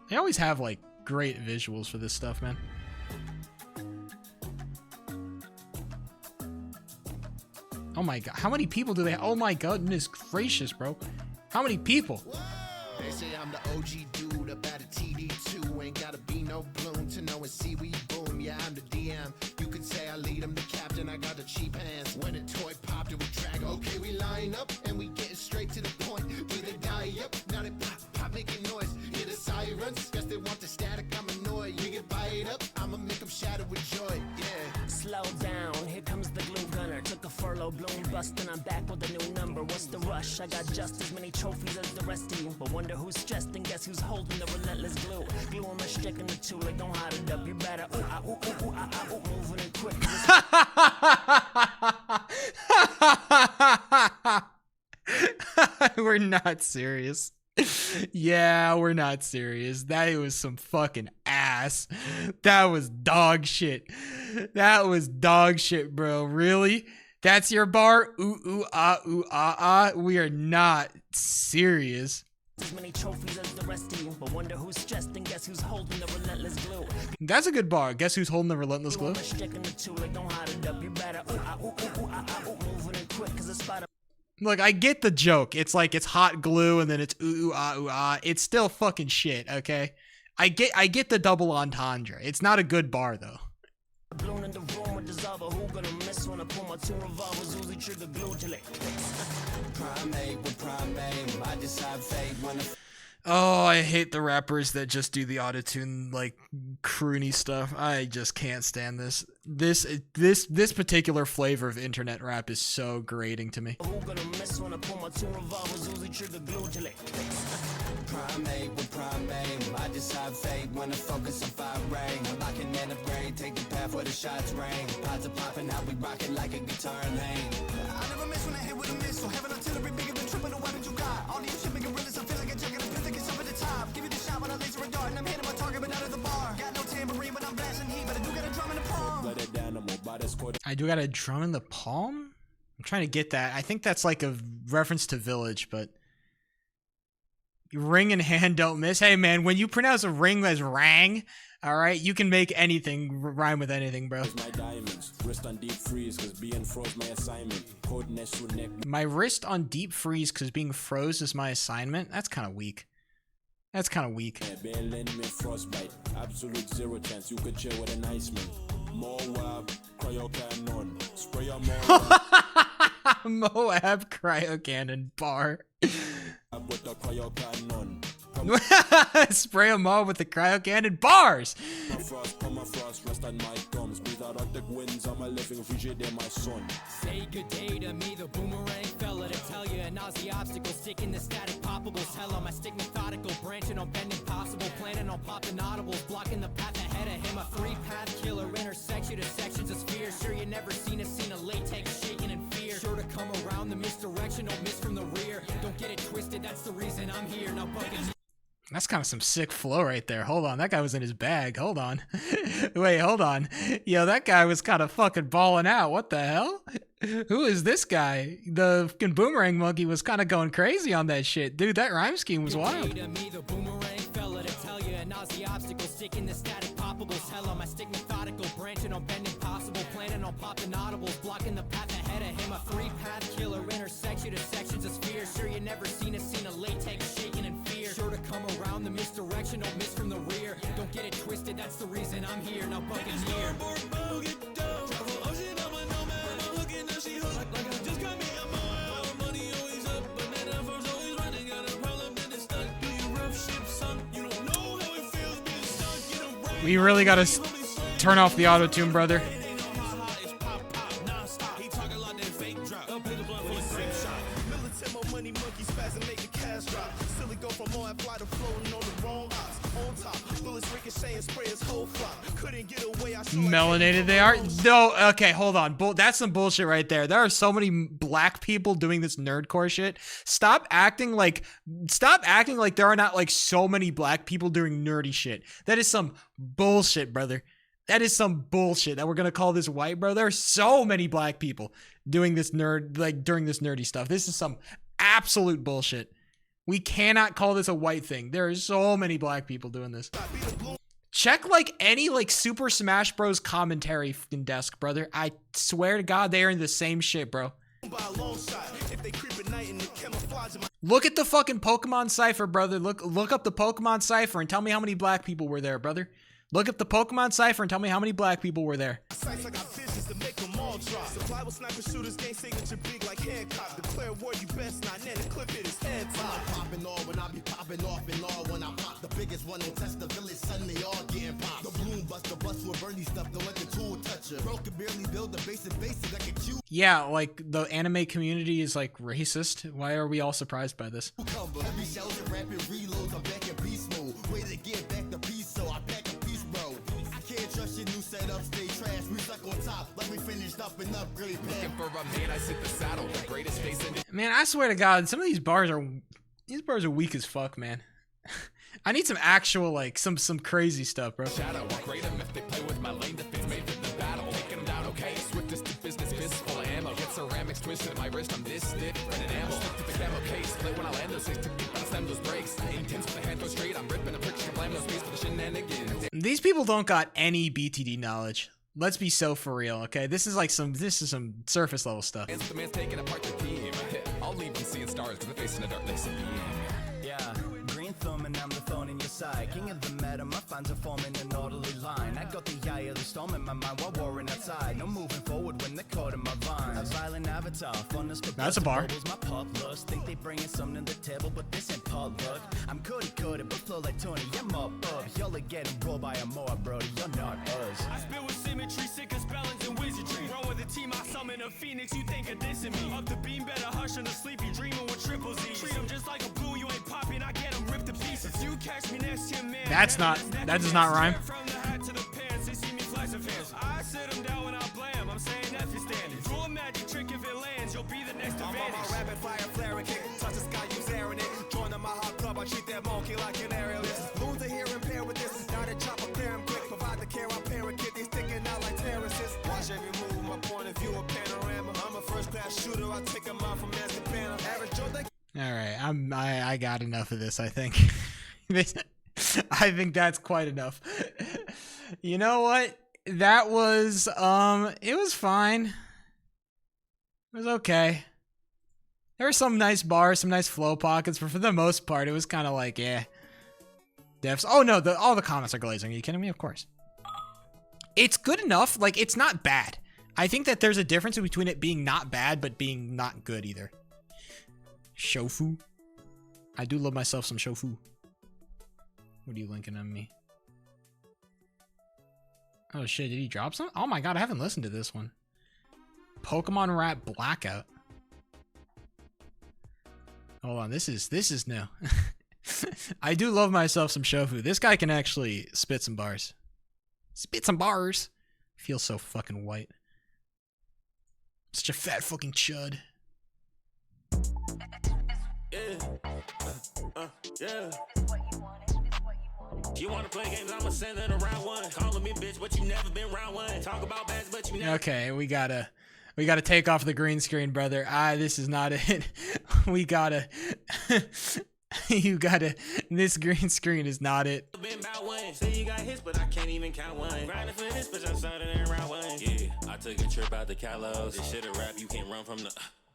They always have like great visuals for this stuff, man. Oh my god, how many people do they have? Oh my goodness gracious, bro. How many people? They say I'm the OG dude about a TD2. Ain't gotta be no bloom to know and see we boom. Yeah, I'm the DM. You could say I lead him, the captain. I got the cheap hands. When a toy popped, it would drag. Okay, we line up and we getting straight to the point. Do they die up? Now they pop, making noise. Hear the sirens, guess they want the static. I'm annoyed. You get bite up, I'ma make them shatter with joy. Yeah. Slow down, here comes the glue gunner. Took a furlough, blown bust, and I'm back with a new number. What's the rush? I got just as many trophies as the rest of you. But wonder who's stressed and guess who's holding the relentless glue. Glue on my stick and the two, like don't hide it up. You better moving it quick. We're not serious. Yeah, we're not serious. That was some fucking ass. That was dog shit. That was dog shit, bro. Really? That's your bar? Ooh, ooh, ah, ooh, ah, ah. We are not serious. As many trophies as the rest of you, but wonder who's stressed and guess who's holding the relentless glue. That's a good bar. Guess who's holding the relentless glue? Look, I get the joke. It's like it's hot glue and then it's ooh, ah, ooh, ah. It's still fucking shit, okay? I get the double entendre. It's not a good bar though. Oh, I hate the rappers that just do the autotune like croony stuff. I just can't stand this. This particular flavor of internet rap is so grating to me. Primate with primate, I decide fate when the focus on fire rain. I'm locking and upgrade, take the path where the shots rain. Pods are popping out, we rock it like a guitar in lane. I never miss when I hit with a missile. Having artillery bigger than triple the weapons you got. All these shipping gorillas, I feel like a chicken and pistol gets up at the top. Give you the shot when I laser a dart and I'm hitting my target but out of the bar. Got no tambourine but I'm blasting heat, but I do got a drum in the palm. I do got a drum in the palm? I'm trying to get that. I think that's like a reference to Village, but ring and hand don't miss. Hey man, when you pronounce a ring as rang, all right, you can make anything rhyme with anything, bro. My diamonds, wrist on deep freeze cause being froze my assignment. My wrist on deep freeze cause being froze is my assignment. That's kind of weak. That's kind of weak. Frostbite, absolute zero chance. You could chill with an iceman. Moab, cryo cannon, spray a Moab cryo cannon bar. with the cryo cannon. Spray them all with the cryo cannon bars. Permafrost, rest on my gums. Breathe out arctic winds on my living frigid in my son. Say good day to me, the boomerang fella to tell you an Aussie obstacle, sticking the static poppables. Hell on my stick methodical, branching on bending possible, planning on popping audibles, blocking the path ahead of him. A three-path killer, intersects you to sections of spheres. Sure you never seen a scene of latex shaking in fear. Sure to come around the misdirection, don't miss from the rear. Don't get it twisted, that's the reason I'm here. Now bugging. That's kind of some sick flow right there. Hold on. That guy was in his bag. Hold on. Wait, hold on. Yo, that guy was kind of fucking balling out. What the hell? Who is this guy? The fucking Boomerang Monkey was kind of going crazy on that shit. Dude, that rhyme scheme was wild. To me, the boomerang fella to tell you an Aussie obstacle, sticking the static poppables. Hell on my stick methodical, branching on bending possible, planning on popping audibles, blocking the path ahead of him. A three-path killer, intersects you to sections of spheres. Sure you never seen a scene of latex shaking in fear. Sure to come around the misdirection, don't miss from the rear. Don't get it twisted, that's the reason I'm here. Now bugging here. We really gotta turn off the auto-tune, brother. hands drop. Silly go from more fly to floating on the wrong ops. On top, bullets ricochet and spray his whole flock. Couldn't get away, I Melanated they are? No, okay, hold on. That's some bullshit right there. There are so many black people doing this nerdcore shit. Stop acting like there are not like so many black people doing nerdy shit. That is some bullshit, brother. That is some bullshit that we're gonna call this white, bro. There are so many black people doing this during this nerdy stuff. This is some absolute bullshit. We cannot call this a white thing. There are so many black people doing this. Check like any like Super Smash Bros commentary fucking desk, brother. I swear to God, they are in the same shit, bro. Look at the fucking Pokemon Cypher, brother. Look up the Pokemon Cypher and tell me how many black people were there, brother. Look up the Pokemon Cypher and tell me how many black people were there. Supply with sniper shooters, gang signature big like Hancock. Declare war, you best not, then the clip it is head top. Popping all when I be popping off and all when I pop. The biggest one on test the village, suddenly all getting popped. The bloom bust, the bust with Bernie stuff, don't let the tool touch her. Bro can barely build the basic like a cube. Yeah, like the anime community is like racist. Why are we all surprised by this? Every shells and rapid reloads, I'm back in peace mode. Way to get back to peace, so I back a peace, bro. I can't trust your new setup, stay trash. We stuck on top, like we finished up and upgrade. Looking for a man, I sit the saddle, the greatest face in the Man, I swear to God, some of these bars are weak as fuck, man. I need some actual like some crazy stuff, bro. shadow. Grade them if they play with my lane defense, made for the battle. Taking them down, okay. Swiftest to business, fist full of ammo. Get ceramics twisted my wrist, I'm this stiff. Red and ammo, stick to the camo case. Split when I land those 6 to keep on stem those brakes. Intense with the hand go straight, I'm ripping a picture, blam no space for the shenanigans. These people don't got any BTD knowledge. Let's be so for real, okay? This is some surface level stuff. It's the man's taking apart the team. I'll leave them seeing stars because they're facing the darkness of the Yeah, green thumb and I'm the thorn in your side. King of the meta, my fans are forming an orderly line. I got the eye of the storm in my mind while warring outside. No moving forward when they're caught in my vines. A violent avatar, funness for That's a bar. My pop lust. Think they bringing something to the table, but this ain't potluck. I'm coded, but flow like Tony. I'm up. Y'all are getting rolled by a mob, brody. You're not us. I spit with symmetry, sick as balance and wizardry. Roll with the team, I summon a phoenix. You think of dissing me? Up the beam, better hush on the sleepy, dreaming with triple Z. Treat 'em just like a blue, you ain't popping. I get 'em ripped to pieces. You catch me next to your man. That does not rhyme. From the hat to the pants, they see me flash of hands. I sit 'em down when I blam. I'm saying F is standing. Do a magic trick if it lands, you'll be the next advantage. rapid fire flaring kick. Touch the sky, use airing it. Join my hot club, I treat that monkey like an aerialist. Loons are here and pair with this. Now they chop up clear and quick. Provide the care, I parent kid. They sticking out like terraces. Watch every move, my point of view, a panorama. I'm a first class shooter, I take 'em out from Azkaban. Average Joe, they All right, I got enough of this, I think. I think that's quite enough. You know what? That was it was fine. It was okay. There were some nice bars, some nice flow pockets, but for the most part, it was kind of like, yeah. Devs. Oh no, all the comments are glazing. Are you kidding me? Of course. It's good enough. Like, it's not bad. I think that there's a difference between it being not bad, but being not good either. Shofu. I do love myself some shofu. What are you linking on me? Oh shit, did he drop some? Oh my god, I haven't listened to this one. Pokemon Rap Blackout. Hold on, this is new. I do love myself some shofu. This guy can actually spit some bars. Spit some bars. Feels so fucking white. Such a fat fucking chud. Yeah. You wanna play games, I'ma send it around one. Calling me bitch, but you never been round one. Talk about bags, but you never. Okay, we gotta take off the green screen, brother. This is not it. We gotta. You gotta. This green screen is not it. Been about one. Say you got hits, but I can't even count one. Grinding for this, but I started in round one. Yeah, I took a trip out the Kalos. This shit a rap, you can't run from the.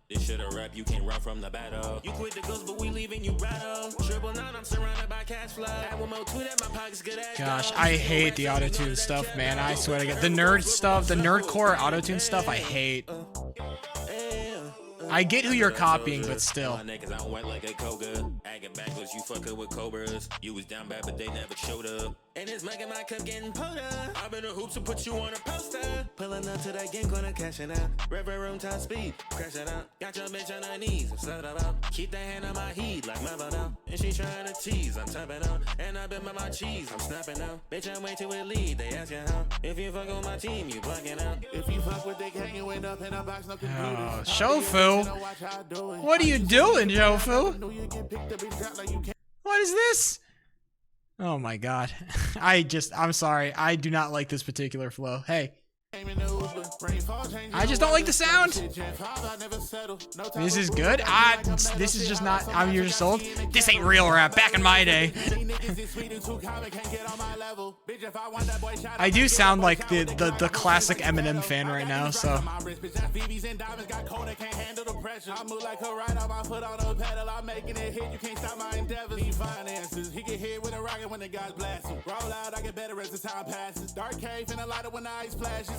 This shit a rap, you can't run from the battle. You quit the ghost, but we leaving you rattle. Triple 9, I'm surrounded by cash flow. Add one more tweet at my pockets, good ass. Gosh, I hate the auto-tune stuff, man. I swear to God. The nerd stuff, the nerdcore auto-tune stuff, I hate. I get who you're copying, but still. Backwards, you fucking with cobras. You was down bad, but they never showed up. And it's making my cup getting pulled up. I've been the hoops to put you on a poster. Pulling up to that game, gonna cash it out. River room top speed, crash it out. Got your bitch on her knees, I'm set about. Keep that hand on my heat like my out. And she trying to tease, I'm tapping out. And I've been by my cheese, I'm snapping out. Bitch, I'm way too elite, they ask you how. If you fuck on my team, you blocking out. If you fuck with Dick Hang, you end up in a box, no computer. Oh, Shofu. What are you doing, Shofu? What is this? Oh my god. I'm sorry. I do not like this particular flow. Hey. I just don't like the sound. This is good. This is just not. I'm years old. This ain't real rap. Back in my day. I do sound like the classic Eminem fan right now. So.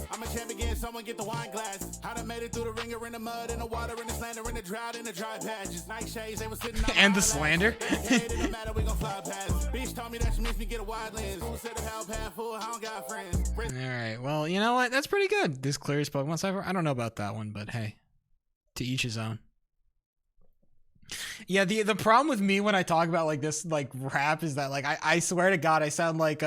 I'm a champ again, someone get the wine glasses. I done made it through the ringer, in the mud, in the water, in the slander, in the drought, in the dry patches. Night shades, they were sitting on and the slander. No matter, we gon' fly past. Bitch told me that she makes me get a wide lens. Who said the hell path full, I don't got friends. Alright, well, you know what? That's pretty good. This clears Pokemon Cypher. I don't know about that one, but hey. To each his own. Yeah, the problem with me when I talk about like this like rap is that like I swear to God I sound like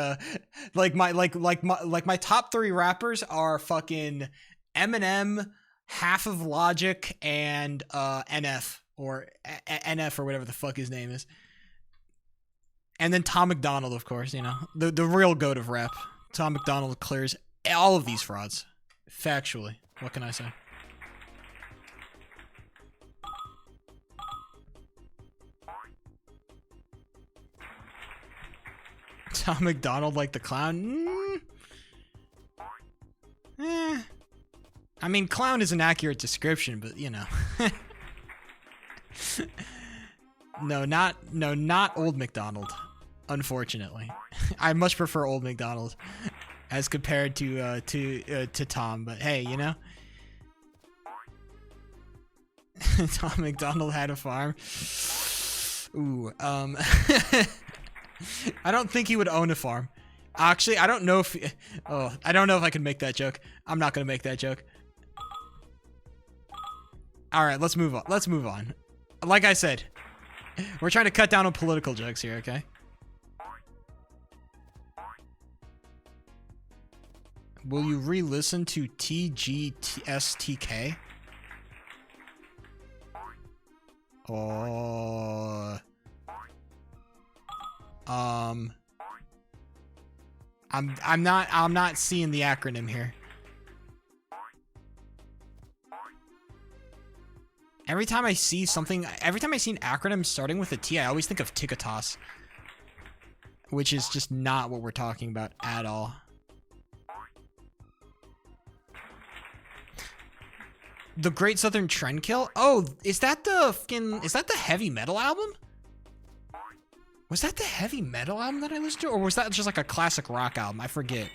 my top 3 rappers are fucking Eminem, Half of Logic, and NF or NF or whatever the fuck his name is. And then Tom McDonald, of course, you know. The real goat of rap. Tom McDonald clears all of these frauds. Factually. What can I say? Tom McDonald like the clown? I mean, clown is an accurate description, but you know. No, not Old McDonald. Unfortunately, I much prefer Old McDonald as compared to Tom. But hey, you know, Tom McDonald had a farm. Ooh, I don't think he would own a farm. Actually, I don't know if. I don't know if I can make that joke. I'm not gonna make that joke. All right, let's move on. Let's move on. Like I said, we're trying to cut down on political jokes here, okay? Will you re-listen to TGSTK? Oh. I'm not seeing the acronym here. Every time I see something, every time I see an acronym starting with a T, I always think of Ticketos, which is just not what we're talking about at all. The Great Southern Trendkill? Oh, is that the heavy metal album? Was that the heavy metal album that I listened to? Or was that just like a classic rock album? I forget.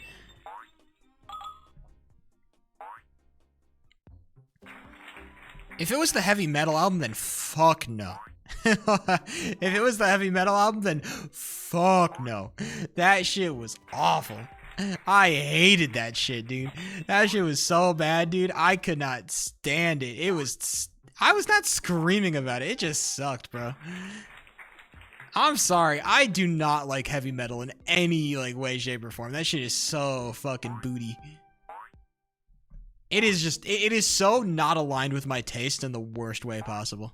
If it was the heavy metal album, then fuck no. If it was the heavy metal album, then fuck no. That shit was awful. I hated that shit, dude. That shit was so bad, dude. I could not stand it. I was not screaming about it. It just sucked, bro. I'm sorry. I do not like heavy metal in any like way, shape, or form. That shit is so fucking booty. It is so not aligned with my taste in the worst way possible.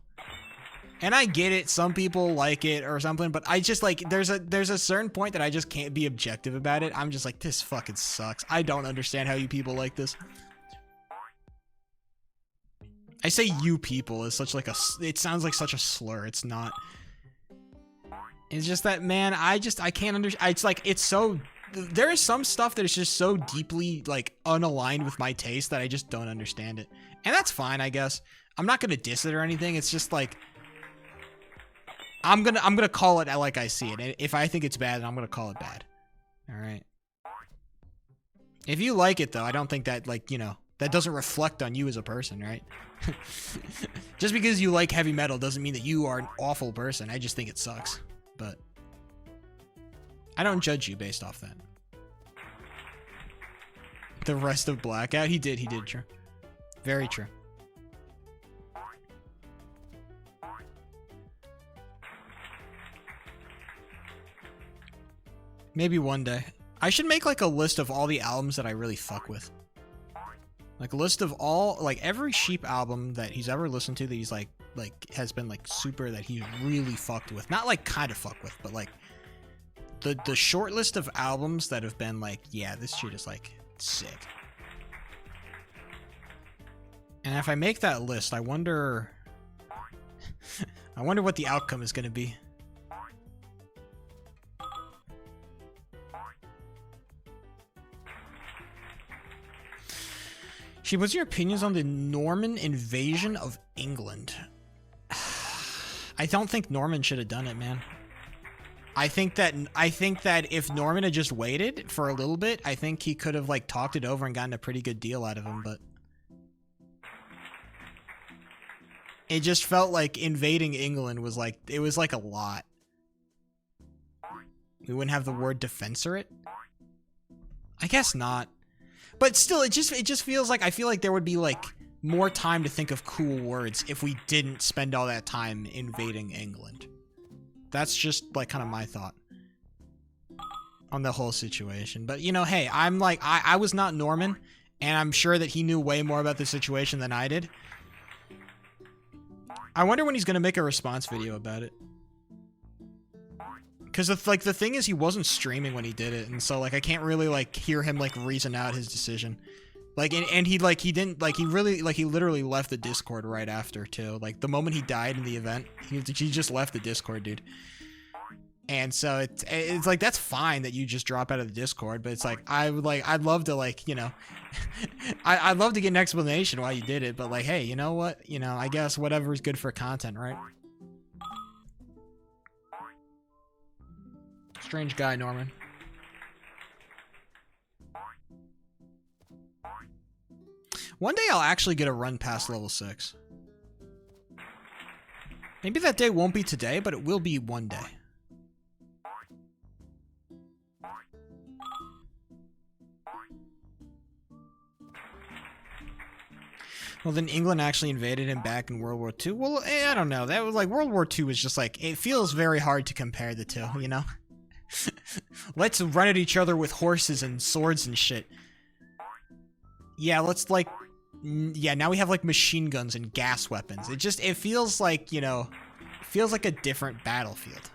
And I get it, some people like it or something, but I just like, there's a certain point that I just can't be objective about it. I'm just like, this fucking sucks. I don't understand how you people like this. I say you people is such like it sounds like such a slur. It's not. It's just that, man, I can't understand. It's like, it's so, there is some stuff that is just so deeply like unaligned with my taste that I just don't understand it. And that's fine, I guess. I'm not gonna diss it or anything. It's just like, I'm gonna call it like I see it. And if I think it's bad, then I'm gonna call it bad. All right. If you like it though, I don't think that, like, you know, That doesn't reflect on you as a person, right? Just because you like heavy metal doesn't mean that you are an awful person. I just think it sucks. But I don't judge you based off that. The rest of Blackout? He did, true. Very true. Maybe one day. I should make like a list of all the albums that I really fuck with. Like a list of all, like every Sheep album that he's ever listened to that he's like has been like super, that he's really fucked with. Not like kind of fucked with, but like the short list of albums that have been like, yeah, this shit is like sick. And if I make that list, I wonder what the outcome is going to be. She, what's your opinions on the Norman invasion of England? I don't think Norman should have done it, man. I think that if Norman had just waited for a little bit, I think he could have like talked it over and gotten a pretty good deal out of him, but it just felt like invading England was like, it was like a lot. We wouldn't have the word defensorate? I guess not. But still, it just feels like, I feel like there would be like more time to think of cool words if we didn't spend all that time invading England. That's just like kind of my thought on the whole situation. But you know, hey, I'm like, I was not Norman, and I'm sure that he knew way more about the situation than I did. I wonder when he's gonna make a response video about it. Because like the thing is, he wasn't streaming when he did it, and so like I can't really like hear him like reason out his decision. Like and he literally left the Discord right after too. Like the moment he died in the event, he just left the Discord, dude. And so it's like, that's fine that you just drop out of the Discord, but it's like I'd love to like, you know, I'd love to get an explanation why you did it, but like, hey, you know what? You know, I guess whatever is good for content, right? Strange guy, Norman. One day I'll actually get a run past level 6. Maybe that day won't be today, but it will be one day. Well, then England actually invaded him back in World War II. Well, I don't know. That was like, World War II was just like, it feels very hard to compare the two, you know? Let's run at each other with horses and swords and shit. Yeah, let's like, yeah, now we have like machine guns and gas weapons. It feels like, you know, it feels like a different battlefield.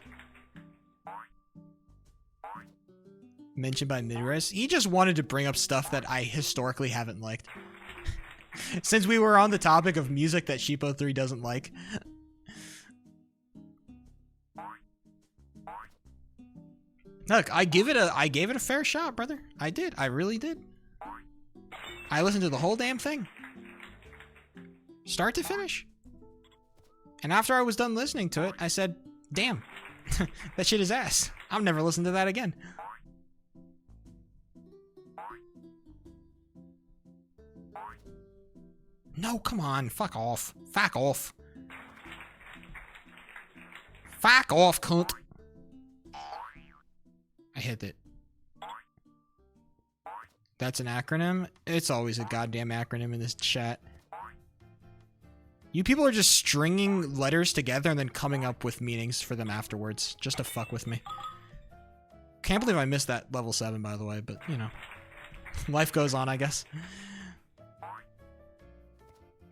Mentioned by Midres. He just wanted to bring up stuff that I historically haven't liked. Since we were on the topic of music that Sheepo3 doesn't like. Look, I gave it a fair shot, brother. I did. I really did. I listened to the whole damn thing. Start to finish. And after I was done listening to it, I said, damn, that shit is ass. I'm never listening to that again. No, come on. Fuck off. Fuck off. Fuck off, cunt. I hit it. That's an acronym? It's always a goddamn acronym in this chat. You people are just stringing letters together and then coming up with meanings for them afterwards, just to fuck with me. Can't believe I missed that level 7, by the way, but, you know. Life goes on, I guess.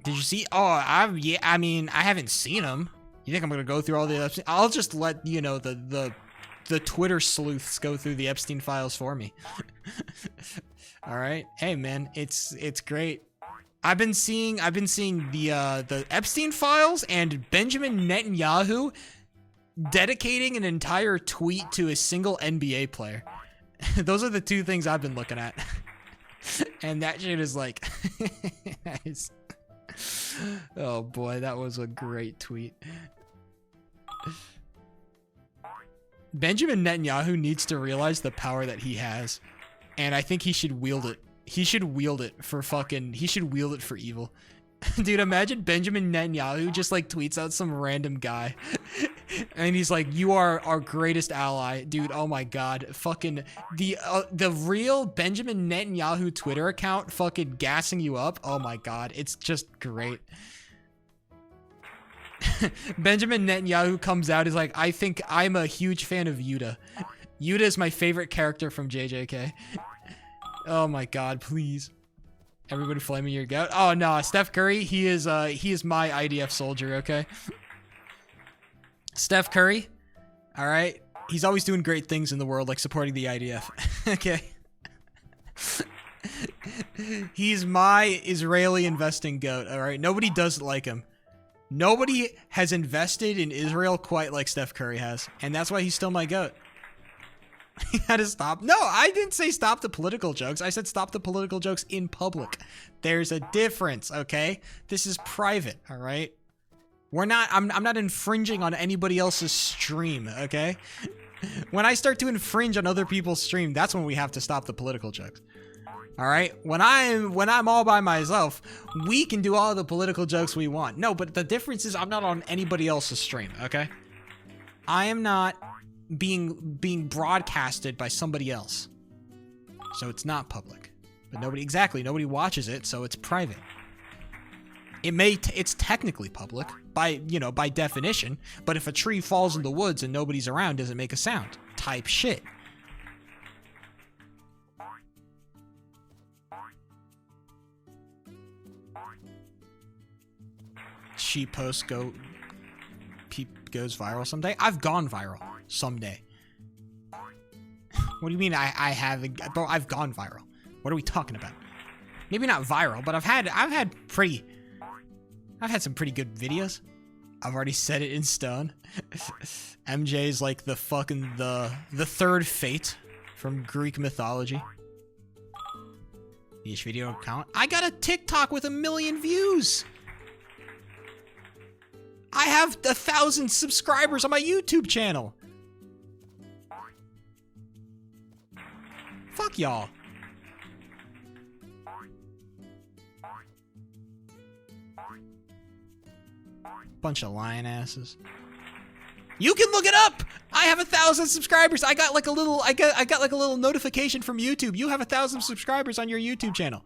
Did you see? Oh, yeah, I mean, I haven't seen them. You think I'm gonna go through all the... I'll just let, you know, the Twitter sleuths go through the Epstein files for me. All right. Hey man, it's great. I've been seeing the Epstein files and Benjamin Netanyahu dedicating an entire tweet to a single NBA player. Those are the two things I've been looking at. And that shit is like nice. Oh boy, that was a great tweet. Benjamin Netanyahu needs to realize the power that he has, and I think he should wield it He should wield it for evil. Dude, imagine Benjamin Netanyahu just like tweets out some random guy. And he's like, "You are our greatest ally." Dude, oh my god. Fucking the real Benjamin Netanyahu Twitter account fucking gassing you up. Oh my god. It's just great. Benjamin Netanyahu comes out, is like, "I think I'm a huge fan of Yuta. Yuta is my favorite character from JJK." Oh my god, please. Everybody flaming your goat. Oh no, Steph Curry, he is my IDF soldier, okay? Steph Curry, all right? He's always doing great things in the world, like supporting the IDF. Okay. He's my Israeli investing goat, all right? Nobody does like him. Nobody has invested in Israel quite like Steph Curry has, and that's why he's still my goat. He had to stop. No, I didn't say stop the political jokes. I said stop the political jokes in public. There's a difference, okay? This is private, all right? I'm not infringing on anybody else's stream, okay? When I start to infringe on other people's stream, that's when we have to stop the political jokes. All right? When I'm all by myself, we can do all the political jokes we want. No, but the difference is I'm not on anybody else's stream, okay? I am not being broadcasted by somebody else, so it's not public. But nobody watches it, so it's private. It's technically public by definition, but if a tree falls in the woods and nobody's around, does it make a sound? Type shit. Sheep post goes viral someday. I've gone viral someday. What do you mean I haven't? Bro, I've gone viral. What are we talking about? Maybe not viral, but I've had some pretty good videos. I've already set it in stone. MJ's like the third fate from Greek mythology. Each video account. I got a TikTok with 1 million views. I have 1,000 subscribers on my YouTube channel. Fuck y'all. Bunch of lion asses. You can look it up. I have 1,000 subscribers. I got like a little notification from YouTube. You have 1,000 subscribers on your YouTube channel.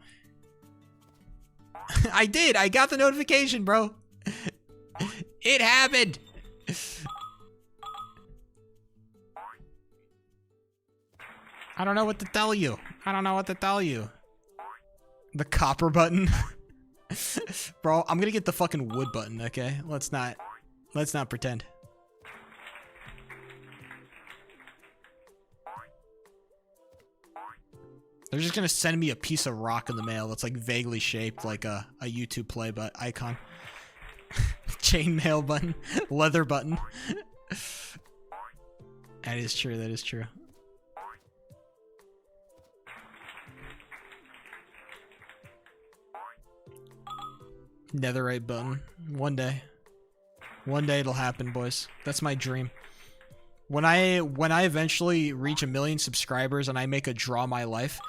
I did. I got the notification, bro. It happened. I don't know what to tell you. The copper button. Bro, I'm gonna get the fucking wood button, okay? Let's not pretend. They're just gonna send me a piece of rock in the mail that's like vaguely shaped like a YouTube play icon. Chainmail button. Leather button. That is true. Netherite button. One day it'll happen, boys. That's my dream. When I eventually reach 1 million subscribers and I make a Draw My Life,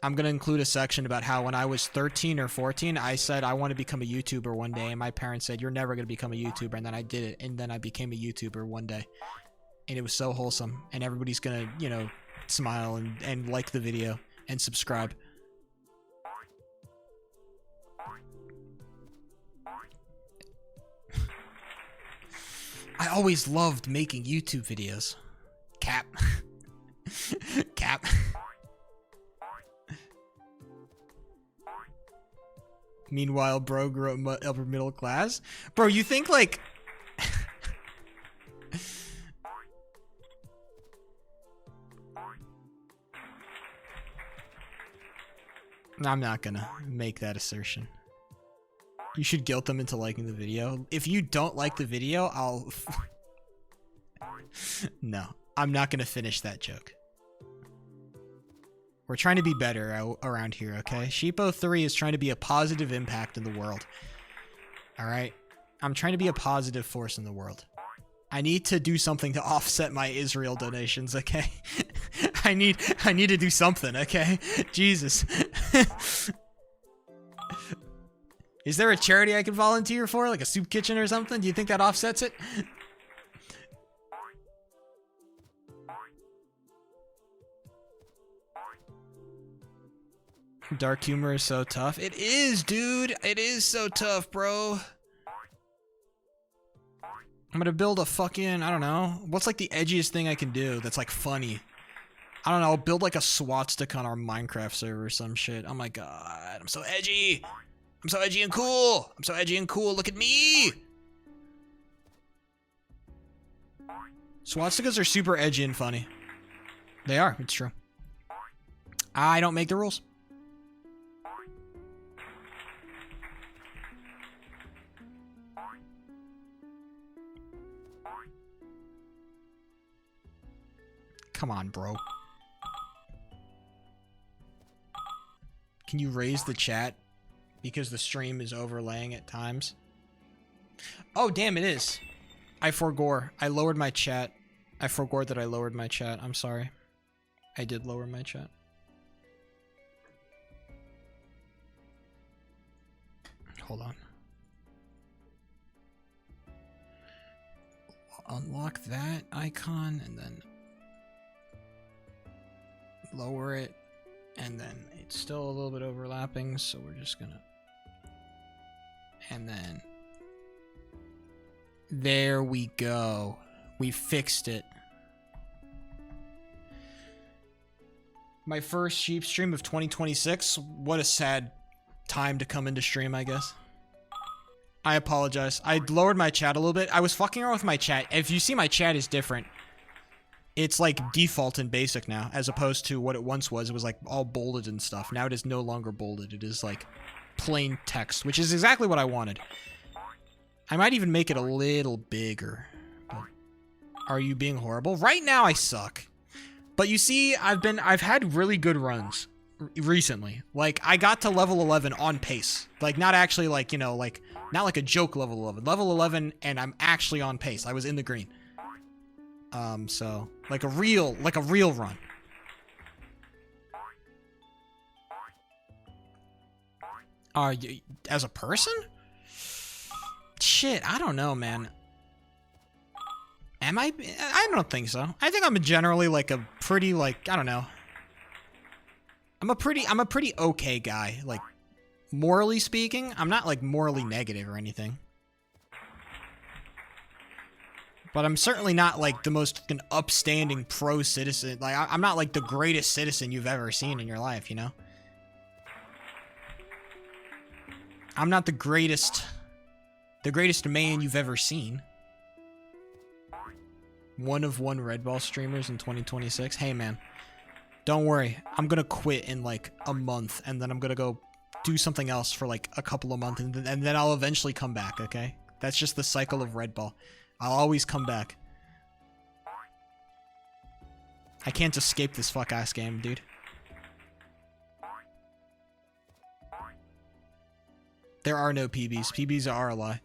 I'm gonna include a section about how when I was 13 or 14, I said I want to become a YouTuber one day, and my parents said you're never gonna become a YouTuber, and then I did it, and then I became a YouTuber one day, and it was so wholesome, and everybody's gonna smile and like the video and subscribe. I always loved making YouTube videos. Cap. Cap. Meanwhile, bro grew up upper middle class. Bro, you think like... I'm not gonna make that assertion. You should guilt them into liking the video. If you don't like the video, I'll... No, I'm not gonna finish that joke. We're trying to be better around here, okay? Sheepo3 is trying to be a positive impact in the world. Alright? I'm trying to be a positive force in the world. I need to do something to offset my Israel donations, okay? I need to do something, okay? Jesus. Is there a charity I could volunteer for, like a soup kitchen or something? Do you think that offsets it? Dark humor is so tough. It is, dude. It is so tough, bro. I'm gonna build a fucking, I don't know. What's like the edgiest thing I can do that's like funny? I don't know. I'll build like a swastika on our Minecraft server or some shit. Oh my god. I'm so edgy. I'm so edgy and cool. I'm so edgy and cool. Look at me. Swastikas are super edgy and funny. They are. It's true. I don't make the rules. Come on, bro. Can you raise the chat? Because the stream is overlaying at times. Oh, damn, it is. I forgore. I lowered my chat. I forgot that I lowered my chat. I'm sorry. I did lower my chat. Hold on. Unlock that icon and then lower it, and then it's still a little bit overlapping, so we're just gonna, and then there we go. We fixed it. My first sheep stream of 2026. What a sad time to come into stream, I guess. I apologize. I lowered my chat a little bit. I was fucking around with my chat. If you see, my chat is different. It's like default and basic now, as opposed to what it once was. It was like all bolded and stuff. Now it is no longer bolded. It is like plain text, which is exactly what I wanted. I might even make it a little bigger. But are you being horrible? Right now I suck. But you see, I've had really good runs recently. Like, I got to level 11 on pace. Like, not actually like, you know, like, not like a joke level 11. Level 11 and I'm actually on pace. I was in the green. So like a real run. As a person? Shit, I don't know, man. Am I? I don't think so. I think I'm generally like a pretty, like, I don't know. I'm a pretty okay guy. Like, morally speaking, I'm not like morally negative or anything. But I'm certainly not like the most fucking upstanding pro citizen. Like, I'm not like the greatest citizen you've ever seen in your life, you know? I'm not the greatest man you've ever seen. One of one Red Ball streamers in 2026. Hey, man, don't worry. I'm gonna quit in like a month, and then I'm gonna go do something else for like a couple of months, and then I'll eventually come back, okay? That's just the cycle of Red Ball. I'll always come back. I can't escape this fuck-ass game, dude. There are no PBs. PBs are a lie.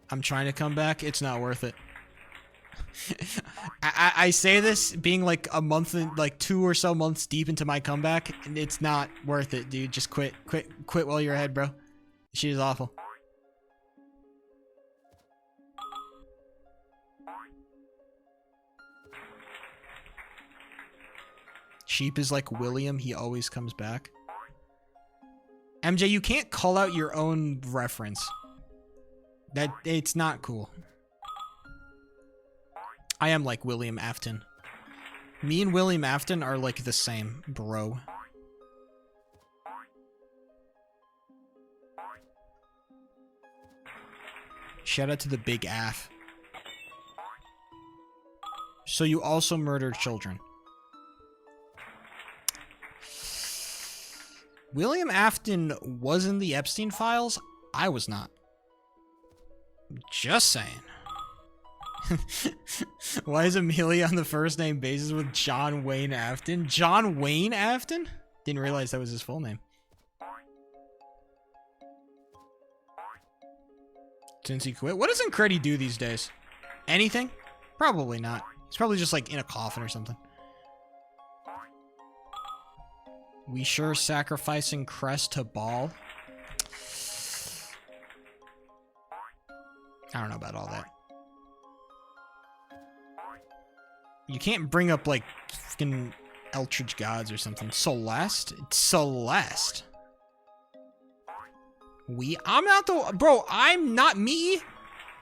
I'm trying to come back. It's not worth it. I say this being like a month, like 2 or so months deep into my comeback. And it's not worth it, dude. Just quit while you're ahead, bro. She is awful. Sheep is like William. He always comes back. MJ, you can't call out your own reference. It's not cool. I am like William Afton. Me and William Afton are like the same, bro. Shout out to the Big Af. So you also murdered children. William Afton was in the Epstein files. I was not. Just saying. Why is Amelia on the first name basis with John Wayne Afton? John Wayne Afton? Didn't realize that was his full name. Since he quit. What does Incredi do these days? Anything? Probably not. He's probably just like in a coffin or something. We sure sacrificing Crest to Ball. I don't know about all that. You can't bring up like fucking Eldritch Gods or something. Celeste? It's Celeste. I'm not the bro, I'm not me.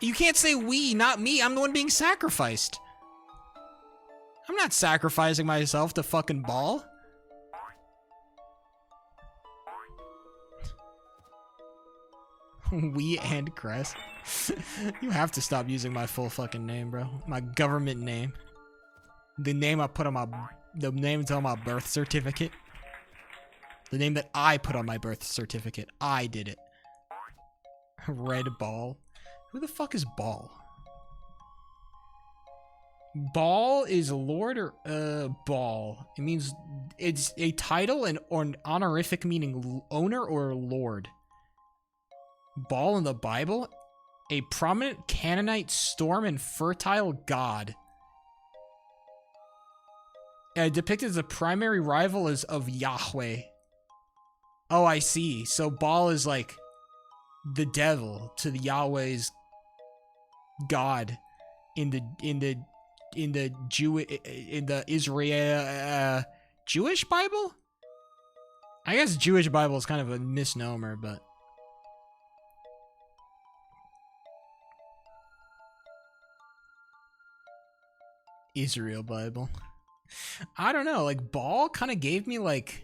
You can't say we, not me. I'm the one being sacrificed. I'm not sacrificing myself to fucking Ball. We and Crest. You have to stop using my full fucking name, bro. My government name. The name I put on my... The name that's on my birth certificate. The name that I put on my birth certificate. I did it. Red Ball. Who the fuck is Ball? Ball is Lord or Ball. It means it's a title and or an honorific meaning owner or lord. Ball in the Bible, a prominent Canaanite storm and fertile god. Depicted as a primary rival as of Yahweh. Oh, I see. So Baal is like the devil to the Yahweh's God in the Israel Jewish Bible. I guess Jewish Bible is kind of a misnomer, but Israel Bible. I don't know, like Baal kind of gave me like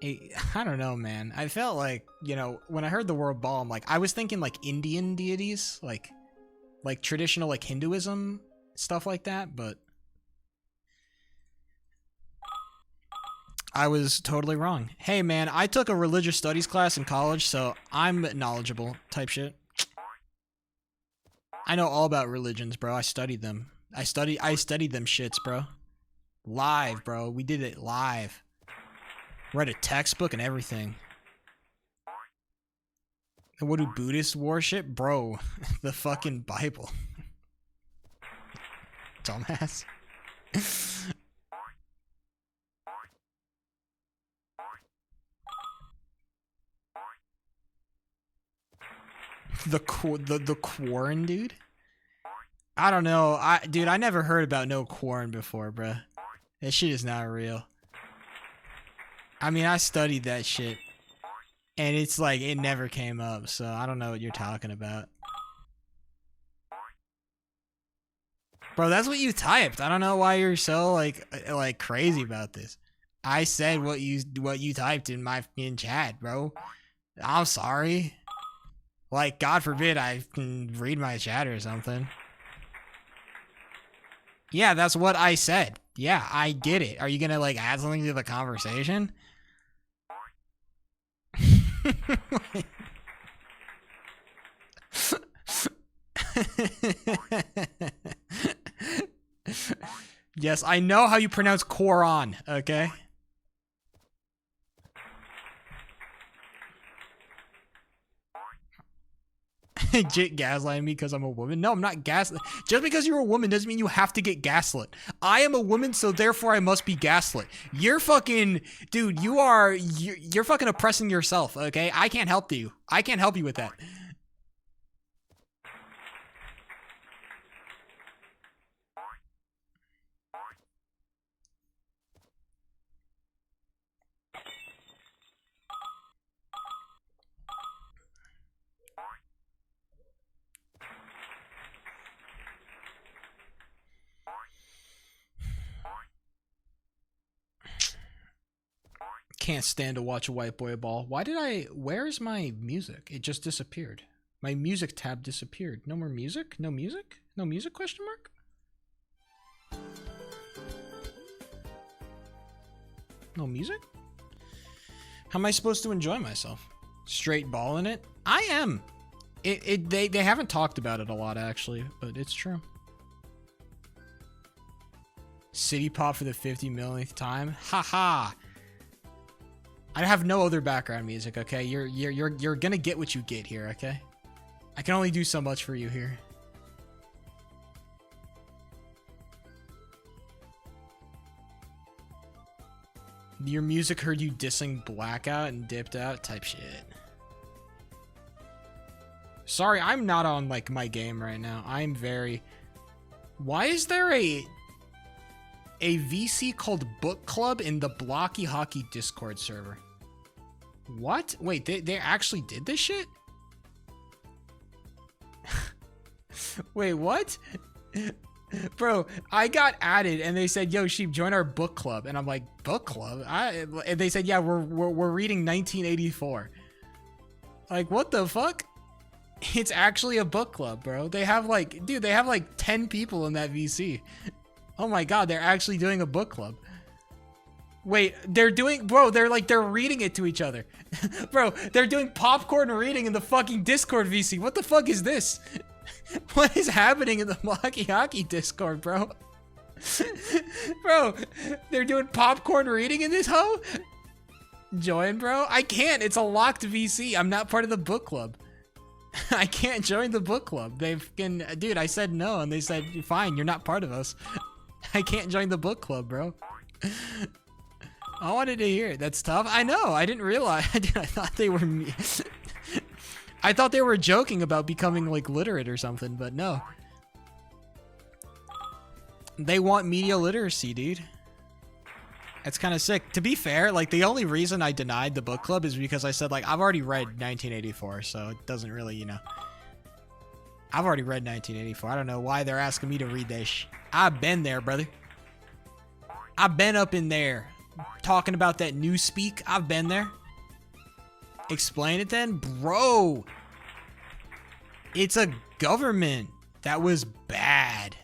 I don't know, man. I felt like, you know, when I heard the word Baal, I'm like, I was thinking like Indian deities, like traditional like Hinduism, stuff like that, but I was totally wrong. Hey man, I took a religious studies class in college, so I'm knowledgeable type shit. I know all about religions, bro. I studied them. I studied them shits, bro. Live, bro. We did it live. Read a textbook and everything. And what do Buddhists worship? Bro, the fucking Bible. Dumbass. The Quarren, dude? I don't know. Dude, I never heard about no Quarren before, bruh. That shit is not real. I mean, I studied that shit. And it's like, it never came up, so I don't know what you're talking about. Bro, that's what you typed. I don't know why you're so, like crazy about this. I said what you typed in chat, bro. I'm sorry. Like, God forbid I can read my chat or something. Yeah, that's what I said. Yeah, I get it. Are you gonna, like, add something to the conversation? Yes, I know how you pronounce Quran, okay? Jit gaslighting me because I'm a woman. No, I'm not gaslit. Just because you're a woman doesn't mean you have to get gaslit. I am a woman, so therefore I must be gaslit. You're fucking, dude. You're fucking oppressing yourself. Okay, I can't help you. I can't help you with that. Can't stand to watch a white boy ball. Where's my music? It just disappeared. My music tab disappeared. No more music? No music? No music, question mark? No music? How am I supposed to enjoy myself? Straight balling it? I am. They haven't talked about it a lot actually, but it's true. City Pop for the 50 millionth time? Haha. I have no other background music, okay? You're gonna get what you get here, okay? I can only do so much for you here. Your music heard you dissing Blackout and dipped out type shit. Sorry, I'm not on like my game right now. I'm very... Why is there a VC called Book Club in the Blocky Hockey Discord server? What? Wait, they actually did this shit? Wait, what? Bro, I got added and they said, "Yo, Sheep, join our book club." And I'm like, "Book club?" And they said, "Yeah, we're reading 1984." Like, what the fuck? It's actually a book club, bro. They have like, dude, they have like 10 people in that VC. Oh my god, they're actually doing a book club. Wait, they're reading it to each other. Bro, they're doing popcorn reading in the fucking Discord VC. What the fuck is this? What is happening in the Blocky Hockey Discord, bro? Bro, they're doing popcorn reading in this hoe? Join, bro? I can't. It's a locked VC. I'm not part of the book club. I can't join the book club. Dude, I said no, and they said, fine, you're not part of us. I can't join the book club, bro. I wanted to hear it. That's tough. I know. I didn't realize. I thought they were... I thought they were joking about becoming, like, literate or something, but no. They want media literacy, dude. That's kind of sick. To be fair, like, the only reason I denied the book club is because I said, like, I've already read 1984, so it doesn't really, you know. I've already read 1984. I don't know why they're asking me to read this. I've been there, brother. I've been up in there. Talking about that new speak. I've been there. Explain it then, bro. It's a government that was bad.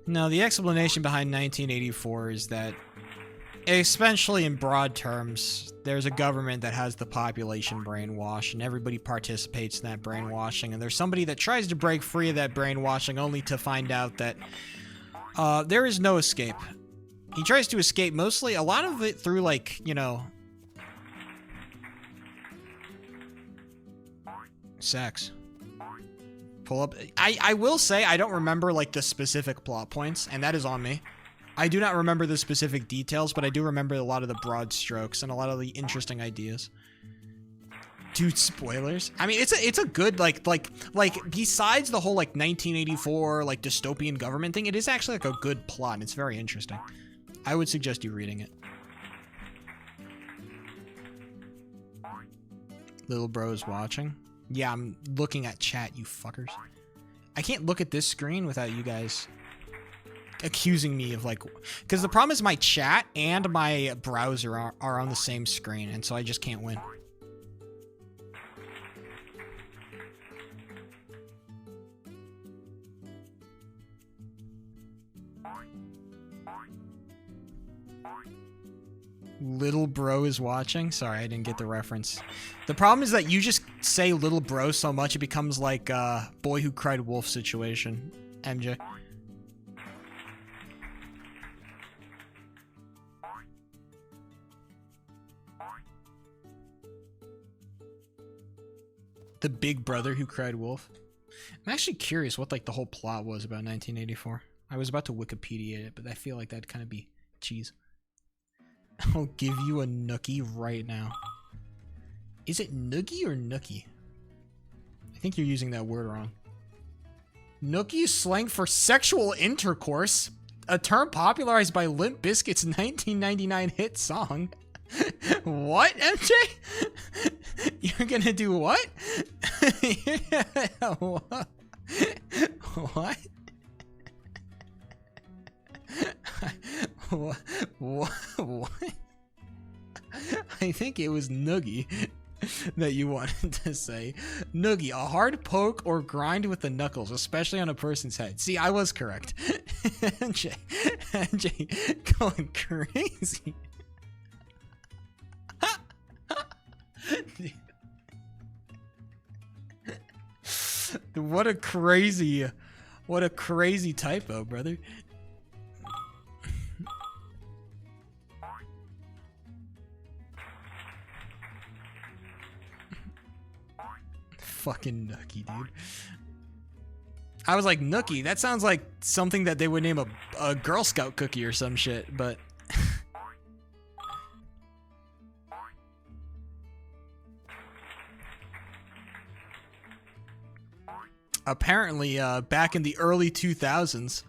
No, the explanation behind 1984 is that, especially in broad terms, there's a government that has the population brainwashed, and everybody participates in that brainwashing, and there's somebody that tries to break free of that brainwashing only to find out that there is no escape. He tries to escape mostly, a lot of it through, like, you know, sex. Pull up. I will say I don't remember, like, the specific plot points, and that is on me. I do not remember the specific details, but I do remember a lot of the broad strokes and a lot of the interesting ideas. Dude, spoilers. I mean, it's a good, like besides the whole, like, 1984, like, dystopian government thing, it is actually, like, a good plot, and it's very interesting. I would suggest you reading it. Little bro is watching. Yeah, I'm looking at chat, you fuckers. I can't look at this screen without you guys accusing me of, like... Because the problem is my chat and my browser are on the same screen, and so I just can't win. Little bro is watching? Sorry, I didn't get the reference. The problem is that you just say little bro so much it becomes like Boy Who Cried Wolf situation. MJ. The big brother who cried wolf. I'm actually curious what, like, the whole plot was about 1984. I was about to Wikipedia it, but I feel like that'd kind of be cheese. I'll give you a nookie right now. Is it noogie or nookie? I think you're using that word wrong. Nookie is slang for sexual intercourse, a term popularized by Limp Bizkit's 1999 hit song. What, MJ? You're gonna do what? What? What? I think it was noogie that you wanted to say. Noogie, a hard poke or grind with the knuckles, especially on a person's head. See, I was correct. MJ going crazy. What a crazy typo, brother. Fucking nookie, dude. I was like, Nookie, that sounds like something that they would name a Girl Scout cookie or some shit, but... Apparently, back in the early 2000s,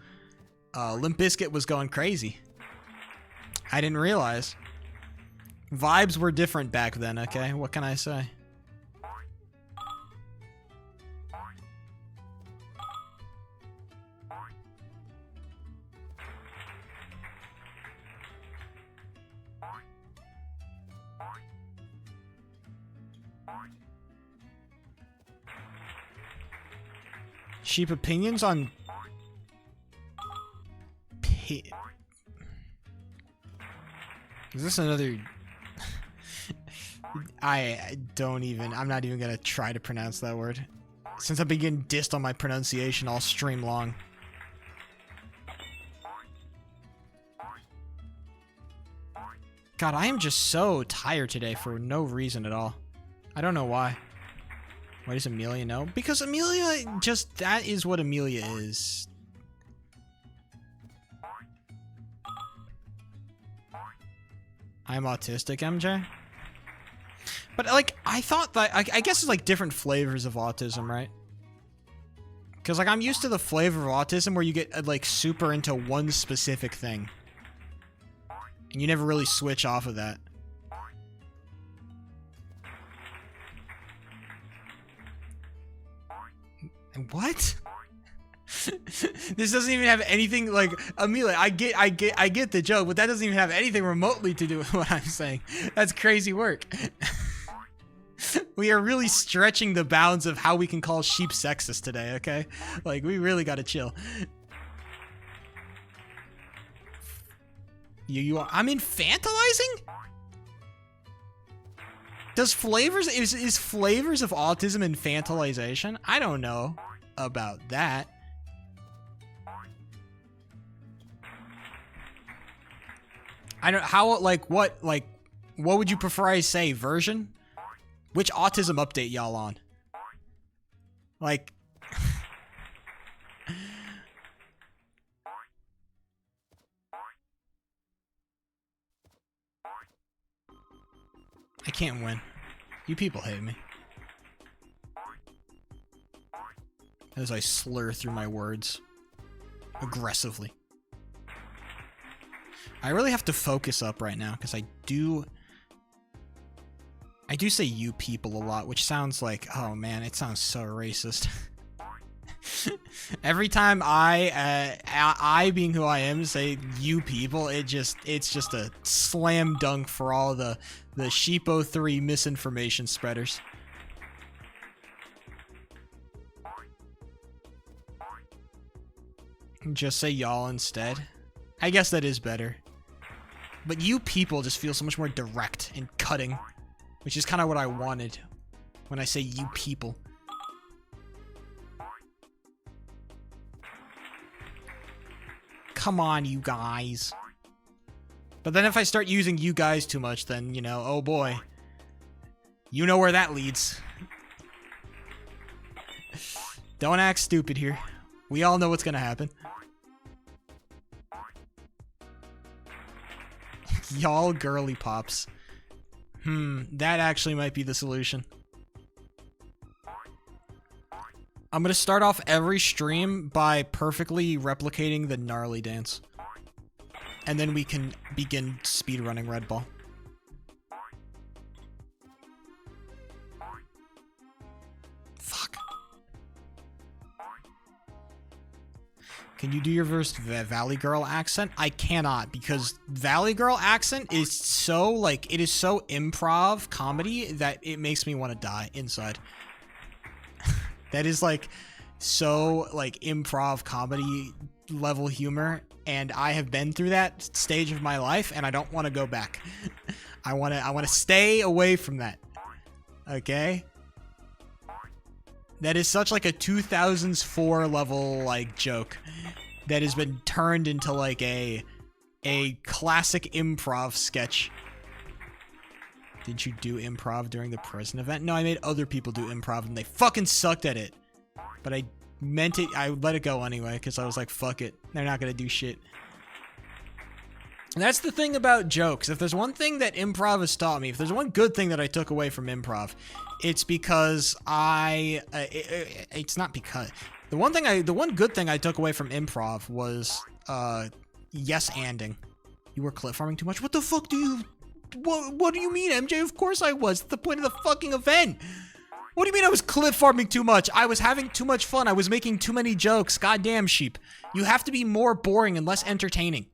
Limp Bizkit was going crazy. I didn't realize. Vibes were different back then, okay? What can I say? Sheep opinions on... Is this another... I don't even... I'm not even gonna try to pronounce that word. Since I've been getting dissed on my pronunciation all stream long. God, I am just so tired today for no reason at all. I don't know why. Why does Amelia know? Because Amelia just... That is what Amelia is. I'm autistic, MJ? But, like, I thought that... I guess it's, like, different flavors of autism, right? Because, like, I'm used to the flavor of autism where you get, like, super into one specific thing. And you never really switch off of that. What? This doesn't even have anything like Amelia. I get the joke, but that doesn't even have anything remotely to do with what I'm saying. That's crazy work. We are really stretching the bounds of how we can call sheep sexist today, okay? Like, we really gotta chill. You are... I'm infantilizing? Does flavors... Is flavors of autism infantilization? I don't know about that. I don't... How... Like, what... Like, what would you prefer I say? Version? Which autism update y'all on? Like... I can't win. You people hate me. As I slur through my words. Aggressively. I really have to focus up right now, because I do say you people a lot, which sounds like, oh man, it sounds so racist. Every time I being who I am, say you people, it's just a slam dunk for all the Sheepo3 misinformation spreaders. Just say y'all instead. I guess that is better. But you people just feel so much more direct and cutting, which is kind of what I wanted when I say you people. Come on, you guys. But then if I start using you guys too much, then, you know, oh boy. You know where that leads. Don't act stupid here. We all know what's gonna happen. Y'all girly pops. That actually might be the solution. I'm gonna start off every stream by perfectly replicating the gnarly dance. And then we can begin speedrunning Red Ball. Fuck. Can you do your first Valley Girl accent? I cannot, because Valley Girl accent is so, like, it is so improv comedy that it makes me want to die inside. That is, like, so, like, improv comedy level humor, and I have been through that stage of my life, and I don't want to go back. I want to stay away from that. Okay? That is such, like, a 2004 level, like, joke that has been turned into, like, a classic improv sketch. Didn't you do improv during the prison event? No, I made other people do improv, and they fucking sucked at it. But I meant it. I let it go anyway because I was like, fuck it. They're not gonna do shit. And that's the thing about jokes. If there's one thing that improv has taught me, if there's one good thing that I took away from improv, it's because it's not because the one good thing I took away from improv was yes-anding. You were cliff farming too much. What the fuck do you? What do you mean, MJ? Of course I was. It's the point of the fucking event. What do you mean I was cliff farming too much? I was having too much fun. I was making too many jokes. Goddamn, sheep. You have to be more boring and less entertaining.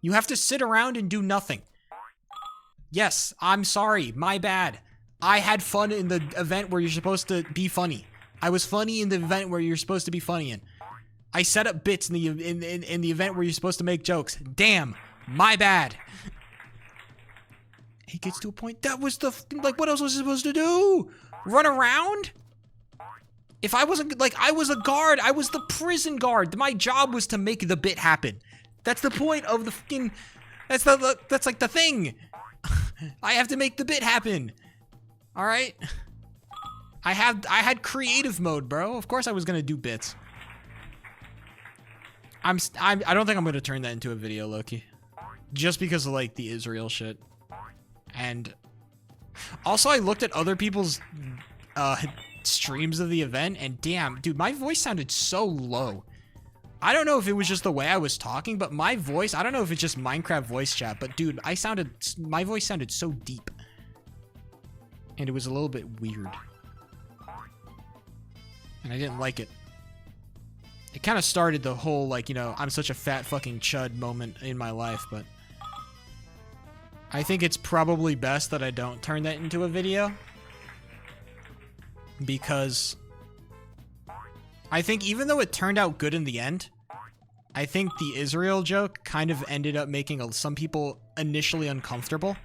You have to sit around and do nothing. Yes, I'm sorry. My bad. I had fun in the event where you're supposed to be funny. I was funny in the event where you're supposed to be funny in. I set up bits in the event where you're supposed to make jokes. Damn, my bad. He gets to a point. That was the like. What else was I supposed to do? Run around? If I wasn't like, I was a guard. I was the prison guard. My job was to make the bit happen. That's the point of the fucking. That's like the thing. I have to make the bit happen. All right. I had creative mode, bro. Of course I was gonna do bits. I don't think I'm gonna turn that into a video, Loki, just because of like the Israel shit. And also I looked at other people's streams of the event, and damn, dude, my voice sounded so low. I don't know if it was just the way I was talking, but my voice, I don't know if it's just Minecraft voice chat, but dude, my voice sounded so deep. And it was a little bit weird. And I didn't like it. It kind of started the whole, like, you know, I'm such a fat fucking chud moment in my life, but I think it's probably best that I don't turn that into a video. Because I think even though it turned out good in the end, I think the Israel joke kind of ended up making some people initially uncomfortable.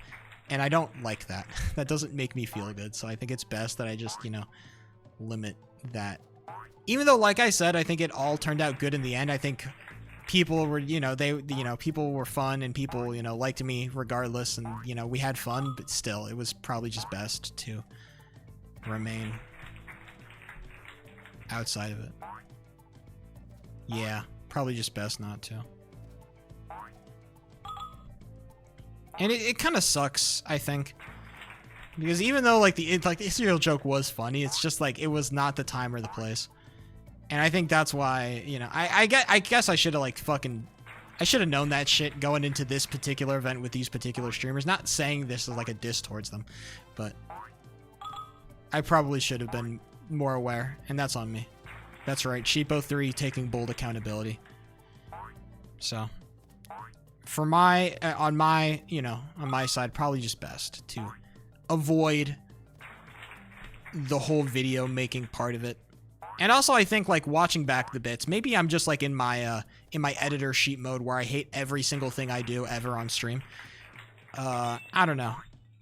And I don't like that. That doesn't make me feel good. So I think it's best that I just, you know, limit that. Even though, like I said, I think it all turned out good in the end. I think people were, you know, people were fun and people, you know, liked me regardless. And, you know, we had fun, but still, it was probably just best to remain outside of it. Yeah, probably just best not to. And it kind of sucks, I think, because even though like the Israel joke was funny, it's just like it was not the time or the place. And I think that's why, you know, I guess I should have like I should have known that shit going into this particular event with these particular streamers. Not saying this is like a diss towards them, but I probably should have been more aware, and that's on me. That's right, Sheepo3 taking bold accountability. So for on my side, probably just best to avoid the whole video making part of it. And also I think like watching back the bits, maybe I'm just like in my editor sheet mode where I hate every single thing I do ever on stream. I don't know.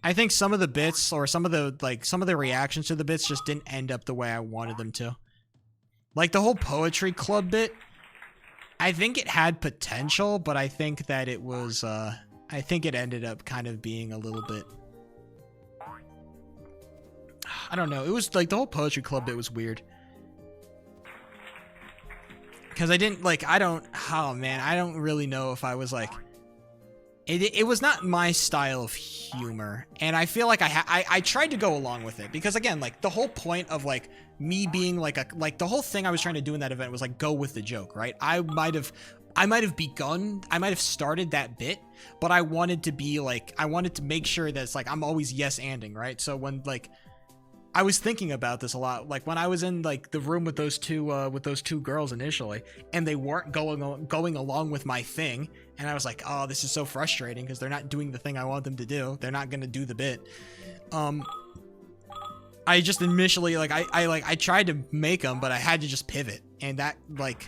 I think some of the bits or some of the reactions to the bits just didn't end up the way I wanted them to. Like the whole poetry club bit, I think it had potential, but I think that it was, I think it ended up kind of being a little bit, I don't know. It was like the whole poetry club bit was weird. Because I didn't, like, oh man, I don't really know if I was like, it was not my style of humor. And I feel like I tried to go along with it. Because again, like, the whole point of, like, me being like the whole thing I was trying to do in that event was, like, go with the joke, right? I might have started that bit, but I wanted to be, like, I wanted to make sure that it's, like, I'm always yes-anding, right? So when, like, I was thinking about this a lot, like when I was in like the room with those two girls initially, and they weren't going along with my thing, and I was like, oh, this is so frustrating because they're not doing the thing I want them to do. They're not gonna do the bit. I just initially I tried to make them, but I had to just pivot, and that like,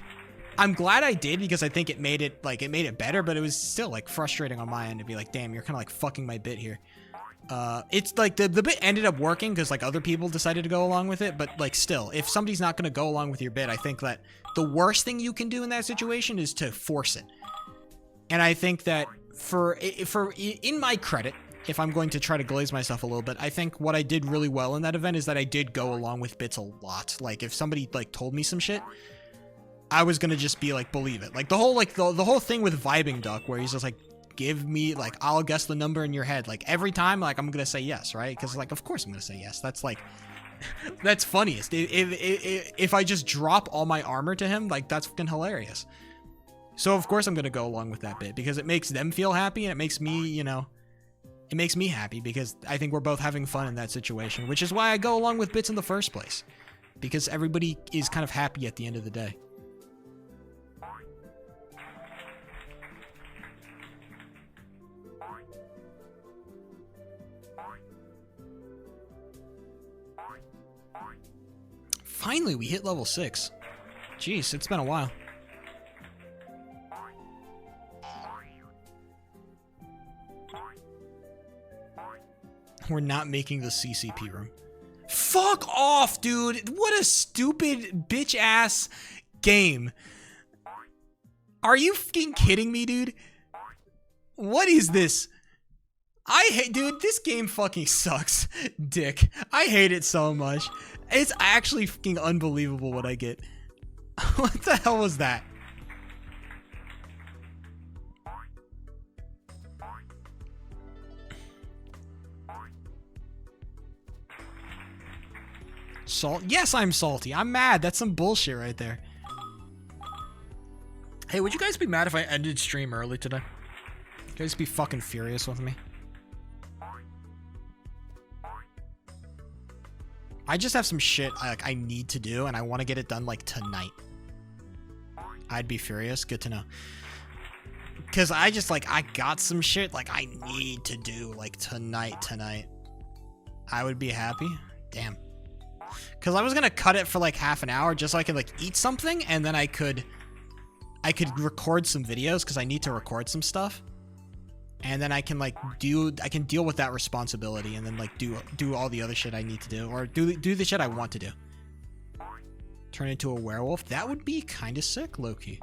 I'm glad I did because I think it made it better, but it was still like frustrating on my end to be like, damn, you're kind of like fucking my bit here. It's like the bit ended up working because like other people decided to go along with it, but like still, if somebody's not going to go along with your bit, I think that the worst thing you can do in that situation is to force it. And I think that in my credit, if I'm going to try to glaze myself a little bit, I think what I did really well in that event is that I did go along with bits a lot. Like if somebody like told me some shit, I was gonna just be like, believe it. Like the whole thing with Vibing Duck, where he's just like, give me, like, I'll guess the number in your head. Like every time, like, I'm gonna say yes, right? Because like, of course I'm gonna say yes. That's like, that's funniest. If I just drop all my armor to him, like, that's fucking hilarious. So of course I'm gonna go along with that bit because it makes them feel happy and it makes me, you know, it makes me happy because I think we're both having fun in that situation, which is why I go along with bits in the first place, because everybody is kind of happy at the end of the day. Finally, we hit level 6. Jeez, it's been a while. We're not making the CCP room. Fuck off, dude! What a stupid bitch-ass game. Are you fucking kidding me, dude? What is this? I hate, dude, this game fucking sucks, dick. I hate it so much. It's actually fucking unbelievable what I get. What the hell was that? Salt? Yes, I'm salty. I'm mad. That's some bullshit right there. Hey, would you guys be mad if I ended stream early today? You guys be fucking furious with me? I just have some shit I need to do, and I want to get it done, like, tonight. I'd be furious. Good to know. Because I just, like, I got some shit, like, I need to do, like, tonight. I would be happy. Damn. Because I was going to cut it for, like, half an hour just so I could, like, eat something, and then I could record some videos, because I need to record some stuff. And then I can, like, deal with that responsibility, and then, like, do all the other shit I need to do, or do the shit I want to do. Turn into a werewolf? That would be kind of sick, low-key.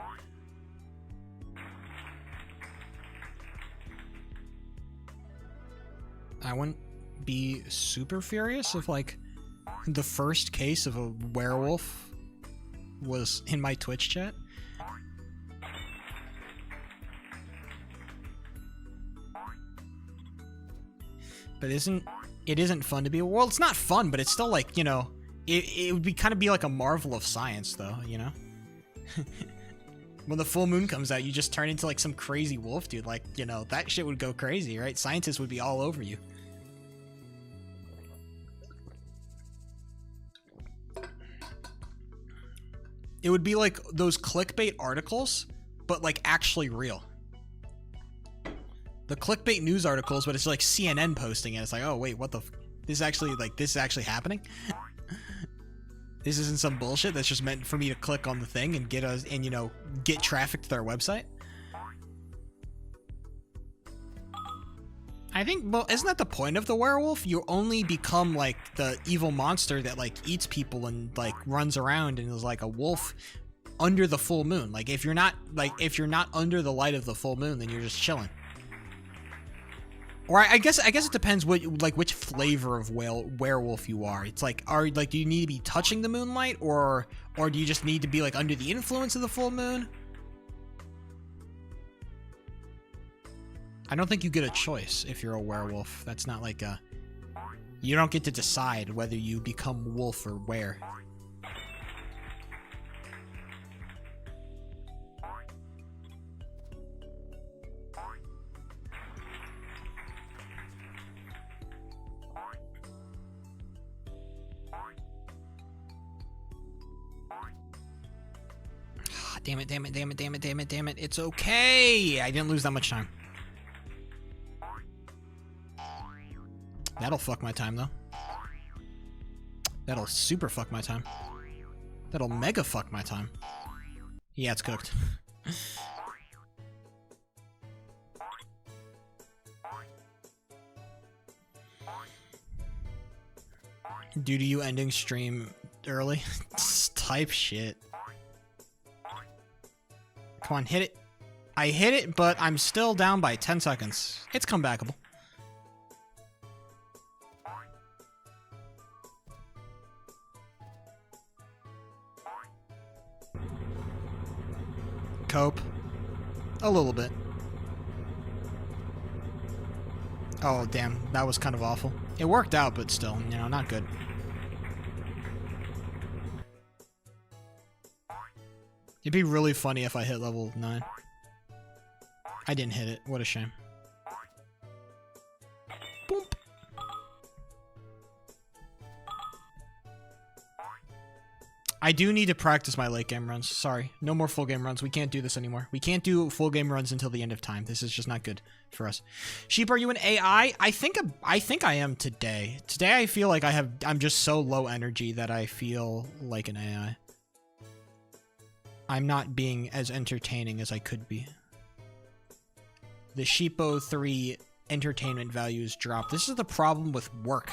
I wouldn't be super furious if, like, the first case of a werewolf was in my Twitch chat. But it isn't fun to be, well, it's not fun, but it's still, like, you know, it would be kind of be like a marvel of science, though, you know? When the full moon comes out, you just turn into, like, some crazy wolf, dude. Like, you know, that shit would go crazy, right? Scientists would be all over you. It would be like those clickbait articles, but, like, actually real. The clickbait news articles, but it's like CNN posting it. It's like, oh wait, what the? This is actually happening. This isn't some bullshit that's just meant for me to click on the thing and get us, and, you know, get traffic to their website. I think, well, isn't that the point of the werewolf? You only become, like, the evil monster that, like, eats people and, like, runs around and is like a wolf under the full moon. Like, if you're not under the light of the full moon, then you're just chilling. Or I guess it depends which flavor of werewolf you are. It's like, do you need to be touching the moonlight, or do you just need to be, like, under the influence of the full moon? I don't think you get a choice if you're a werewolf. That's not like a... You don't get to decide whether you become wolf or were. Damn it. It's okay. I didn't lose that much time. That'll fuck my time, though. That'll super fuck my time. That'll mega fuck my time. Yeah, it's cooked. Due to you ending stream early? Type shit. Come on, hit it. I hit it, but I'm still down by 10 seconds. It's comebackable. Cope. A little bit. Oh, damn. That was kind of awful. It worked out, but still, you know, not good. It'd be really funny if I hit level 9. I didn't hit it. What a shame. Boop. I do need to practice my late game runs. Sorry. No more full game runs. We can't do this anymore. We can't do full game runs until the end of time. This is just not good for us. Sheep, are you an AI? I think I am today. Today I feel like I'm just so low energy that I feel like an AI. I'm not being as entertaining as I could be. The Sheepo 3 entertainment values drop. This is the problem with work.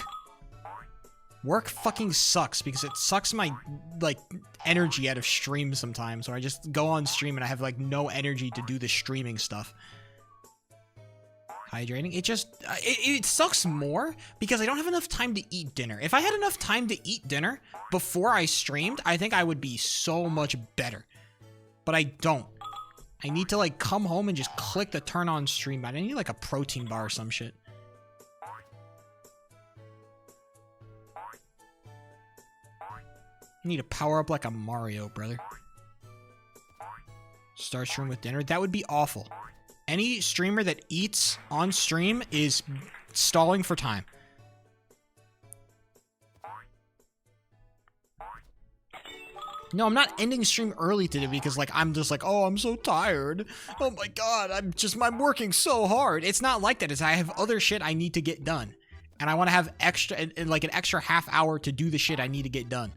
Work fucking sucks because it sucks my, like, energy out of stream sometimes. Or I just go on stream and I have, like, no energy to do the streaming stuff. Hydrating. It just, it sucks more because I don't have enough time to eat dinner. If I had enough time to eat dinner before I streamed, I think I would be so much better. But I don't. I need to, like, come home and just click the turn on stream button. I need, like, a protein bar or some shit. I need to power up like a Mario, brother. Start stream with dinner? That would be awful. Any streamer that eats on stream is stalling for time. No, I'm not ending stream early today because, like, I'm just like, oh, I'm so tired. Oh my god, I'm working so hard. It's not like that. It's I have other shit I need to get done. And I want to have like an extra half hour to do the shit I need to get done.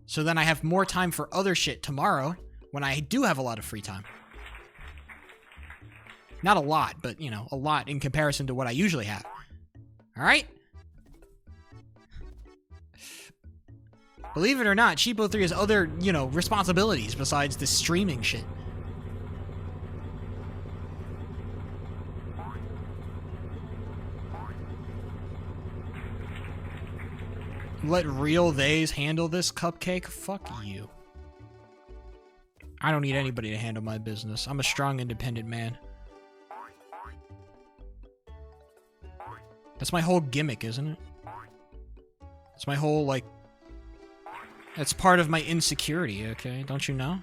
So then I have more time for other shit tomorrow when I do have a lot of free time. Not a lot, but, you know, a lot in comparison to what I usually have. Alright? Believe it or not, Sheepo 3 has other, you know, responsibilities besides the streaming shit. Let real theys handle this, Cupcake? Fuck you. I don't need anybody to handle my business. I'm a strong, independent man. That's my whole gimmick, isn't it? It's my whole, like... That's part of my insecurity, okay? Don't you know?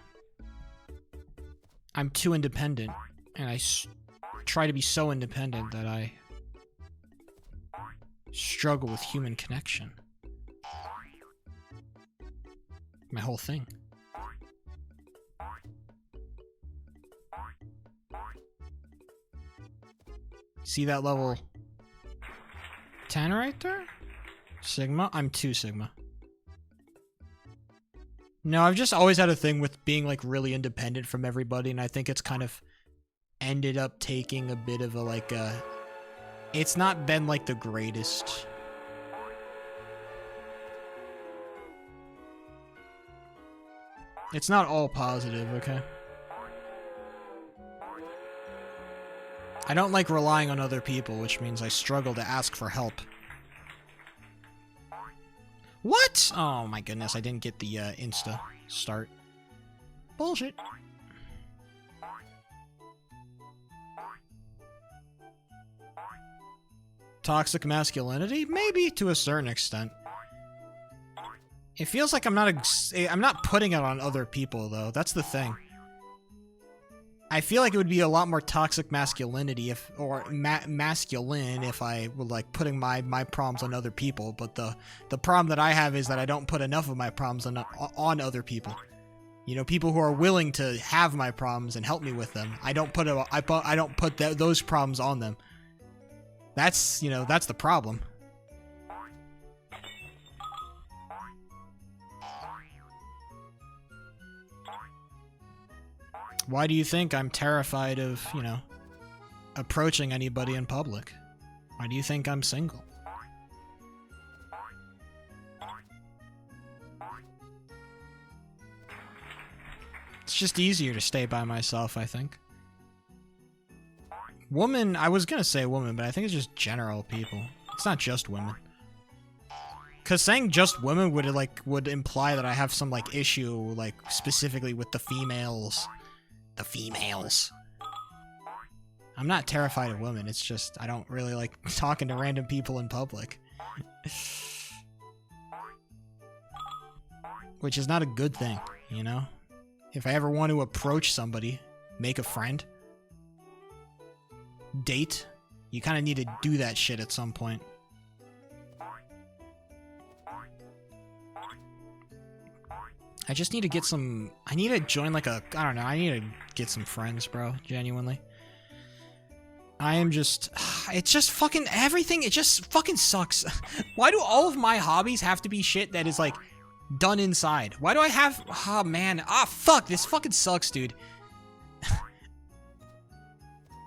I'm too independent. And I try to be so independent that I... struggle with human connection. My whole thing. See that level 10 right there? Sigma? I'm 2 Sigma. No, I've just always had a thing with being, like, really independent from everybody, and I think it's kind of ended up taking a bit of a, like, it's not been, like, the greatest. It's not all positive, okay? I don't like relying on other people, which means I struggle to ask for help. What? Oh my goodness, I didn't get the Insta start. Bullshit. Toxic masculinity? Maybe, to a certain extent. It feels like I'm not putting it on other people, though. That's the thing. I feel like it would be a lot more toxic masculinity masculine if I were, like, putting my problems on other people. But the problem that I have is that I don't put enough of my problems on other people. You know, people who are willing to have my problems and help me with them. I don't put those problems on them. That's, you know, that's the problem. Why do you think I'm terrified of, you know, approaching anybody in public? Why do you think I'm single? It's just easier to stay by myself, I think. Woman, I was gonna say woman, but I think it's just general people. It's not just women. Because saying just women would imply that I have some, like, issue, like, specifically with the females the females. I'm not terrified of women. It's just I don't really like talking to random people in public. Which is not a good thing, you know? If I ever want to approach somebody, make a friend, date, you kind of need to do that shit at some point. I just need to get some... I need to join like a... I don't know. I need to get some friends, bro. Genuinely. I am just... It's just fucking... Everything, it just fucking sucks. Why do all of my hobbies have to be shit that is like done inside? Why do I have... Oh, man. Ah, fuck. This fucking sucks, dude.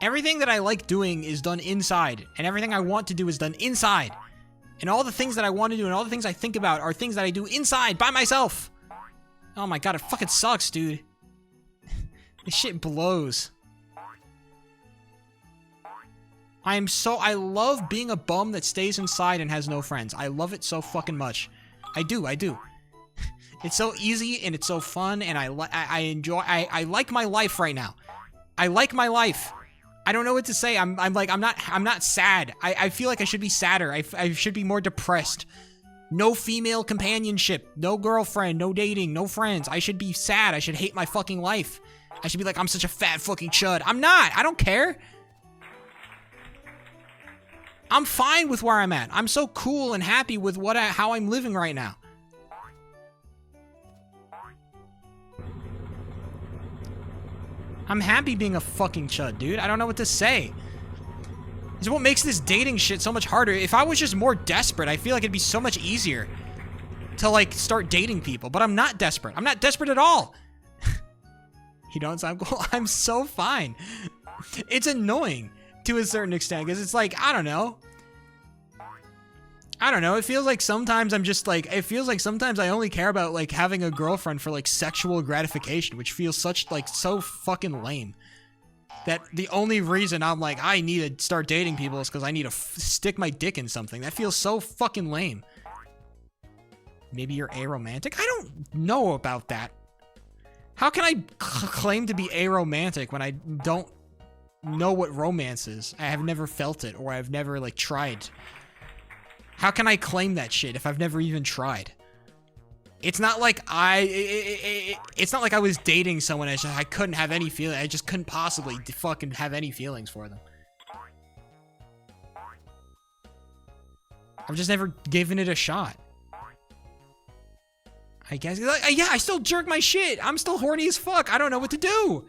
Everything that I like doing is done inside. And everything I want to do is done inside. And all the things that I want to do and all the things I think about are things that I do inside by myself. Oh my god, it fucking sucks, dude. This shit blows. I love being a bum that stays inside and has no friends. I love it so fucking much. I do. It's so easy and it's so fun and I enjoy, I like my life right now. I like my life. I don't know what to say. I'm not sad. I feel like I should be sadder. I should be more depressed. No female companionship, no girlfriend, no dating, no friends. I should be sad. I should hate my fucking life. I should be like, I'm such a fat fucking chud. I'm not. I don't care. I'm fine with where I'm at. I'm so cool and happy with how I'm living right now. I'm happy being a fucking chud, dude. I don't know what to say. It's what makes this dating shit so much harder. If I was just more desperate, I feel like it'd be so much easier to, like, start dating people. But I'm not desperate. I'm not desperate at all. You don't sound cool? I'm so fine. It's annoying to a certain extent, because it's like, I don't know. It feels like sometimes I'm just, like, it feels like sometimes I only care about, like, having a girlfriend for, like, sexual gratification, which feels such, like, so fucking lame. That the only reason I'm like, I need to start dating people is because I need to stick my dick in something. That feels so fucking lame. Maybe you're aromantic? I don't know about that. How can I claim to be aromantic when I don't know what romance is? I have never felt it, or I've never, like, tried. How can I claim that shit if I've never even tried? It's not like it's not like I was dating someone and I couldn't have any feeling. I just couldn't possibly fucking have any feelings for them. I've just never given it a shot. I guess, yeah, I still jerk my shit. I'm still horny as fuck. I don't know what to do.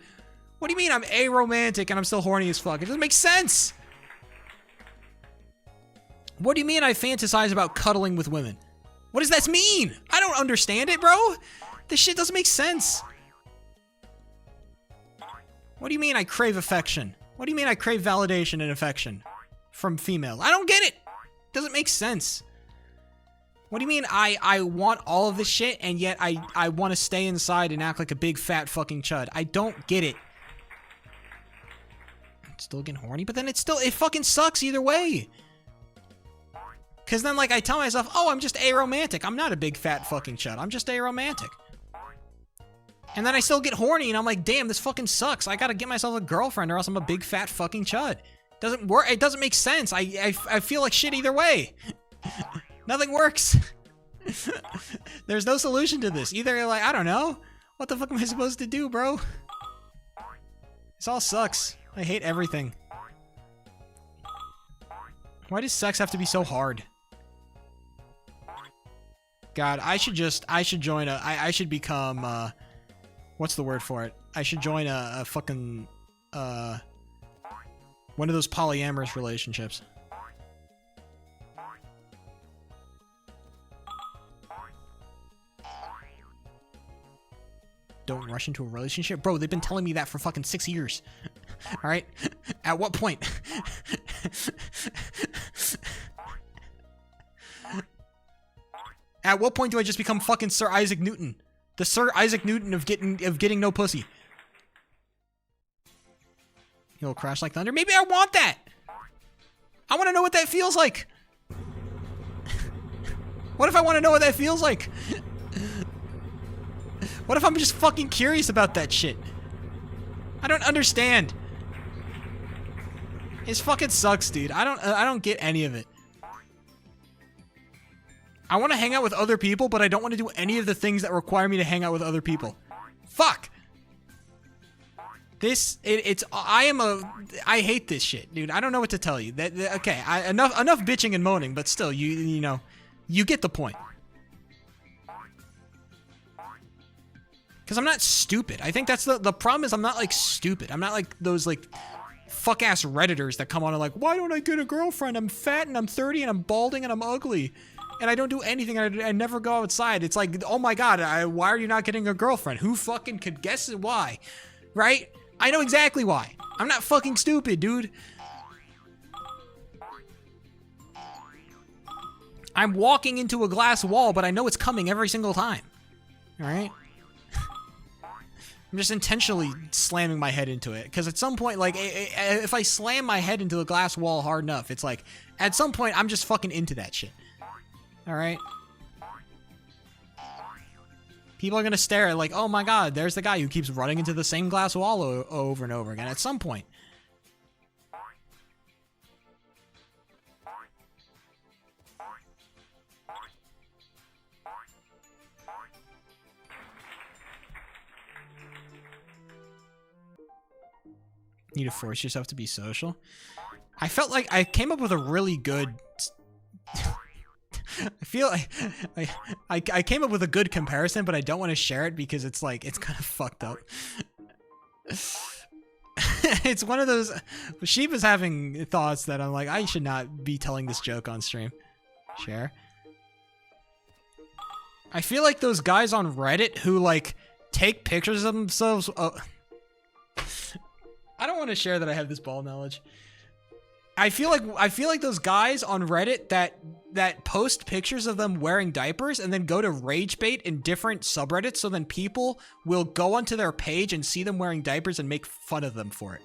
What do you mean I'm aromantic and I'm still horny as fuck? It doesn't make sense. What do you mean I fantasize about cuddling with women? What does that mean? I don't understand it, bro. This shit doesn't make sense. What do you mean I crave affection? What do you mean I crave validation and affection from females? I don't get it. Doesn't make sense. What do you mean I want all of this shit and yet I want to stay inside and act like a big fat fucking chud? I don't get it. I'm still getting horny, but then it fucking sucks either way. Because then, like, I tell myself, oh, I'm just aromantic. I'm not a big fat fucking chud. I'm just aromantic. And then I still get horny, and I'm like, damn, this fucking sucks. I gotta get myself a girlfriend, or else I'm a big fat fucking chud. Doesn't work. It doesn't make sense. I feel like shit either way. Nothing works. There's no solution to this. Either you're like, I don't know. What the fuck am I supposed to do, bro? This all sucks. I hate everything. Why does sex have to be so hard? God, I should join I should become, what's the word for it? I should join a fucking, one of those polyamorous relationships. Don't rush into a relationship? Bro, they've been telling me that for fucking 6 years. Alright? At what point? At what point do I just become fucking Sir Isaac Newton? The Sir Isaac Newton of getting no pussy. You'll crash like thunder? Maybe I want that! I want to know what that feels like! What if I want to know what that feels like? What if I'm just fucking curious about that shit? I don't understand. It fucking sucks, dude. I don't get any of it. I want to hang out with other people, but I don't want to do any of the things that require me to hang out with other people. Fuck. I hate this shit, dude. I don't know what to tell you. Okay, enough bitching and moaning, but still, you know, you get the point. Because I'm not stupid. I think that's the problem is I'm not, like, stupid. I'm not like those, like, fuck-ass Redditors that come on and like, why don't I get a girlfriend? I'm fat and I'm 30 and I'm balding and I'm ugly. And I don't do anything. I never go outside. It's like, oh my god, why are you not getting a girlfriend? Who fucking could guess why? Right? I know exactly why. I'm not fucking stupid, dude. I'm walking into a glass wall, but I know it's coming every single time. Alright? I'm just intentionally slamming my head into it. Because at some point, like, if I slam my head into a glass wall hard enough, it's like, at some point, I'm just fucking into that shit. Alright? People are gonna stare at like, oh my god, there's the guy who keeps running into the same glass wall over and over again at some point. You need to force yourself to be social. I felt like I came up with a really good... I feel like I came up with a good comparison, but I don't want to share it because it's like, it's kind of fucked up. It's one of those... Sheep is having thoughts that I'm like, I should not be telling this joke on stream. Share. I feel like those guys on Reddit who, like, take pictures of themselves... I don't want to share that I have this ball knowledge. I feel like those guys on Reddit that post pictures of them wearing diapers and then go to rage bait in different subreddits, so then people will go onto their page and see them wearing diapers and make fun of them for it.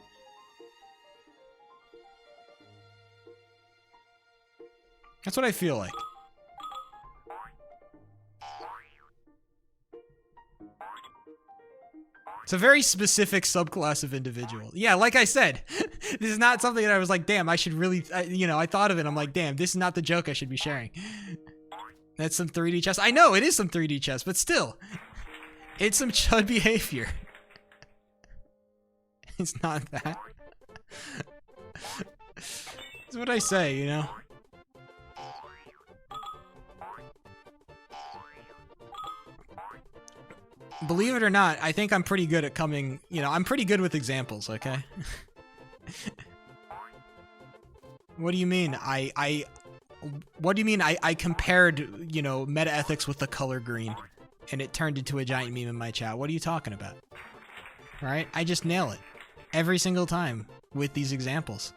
That's what I feel like. It's a very specific subclass of individual. Yeah, like I said, this is not something that I was like, damn, I should really, you know, I thought of it. I'm like, damn, this is not the joke I should be sharing. That's some 3D chess. I know, it is some 3D chess, but still. It's some chud behavior. It's not that. That's what I say, you know? Believe it or not, I think I'm pretty good at coming, you know, I'm pretty good with examples, okay? What do you mean? What do you mean I compared, you know, meta ethics with the color green and it turned into a giant meme in my chat? What are you talking about? Right? I just nail it every single time with these examples.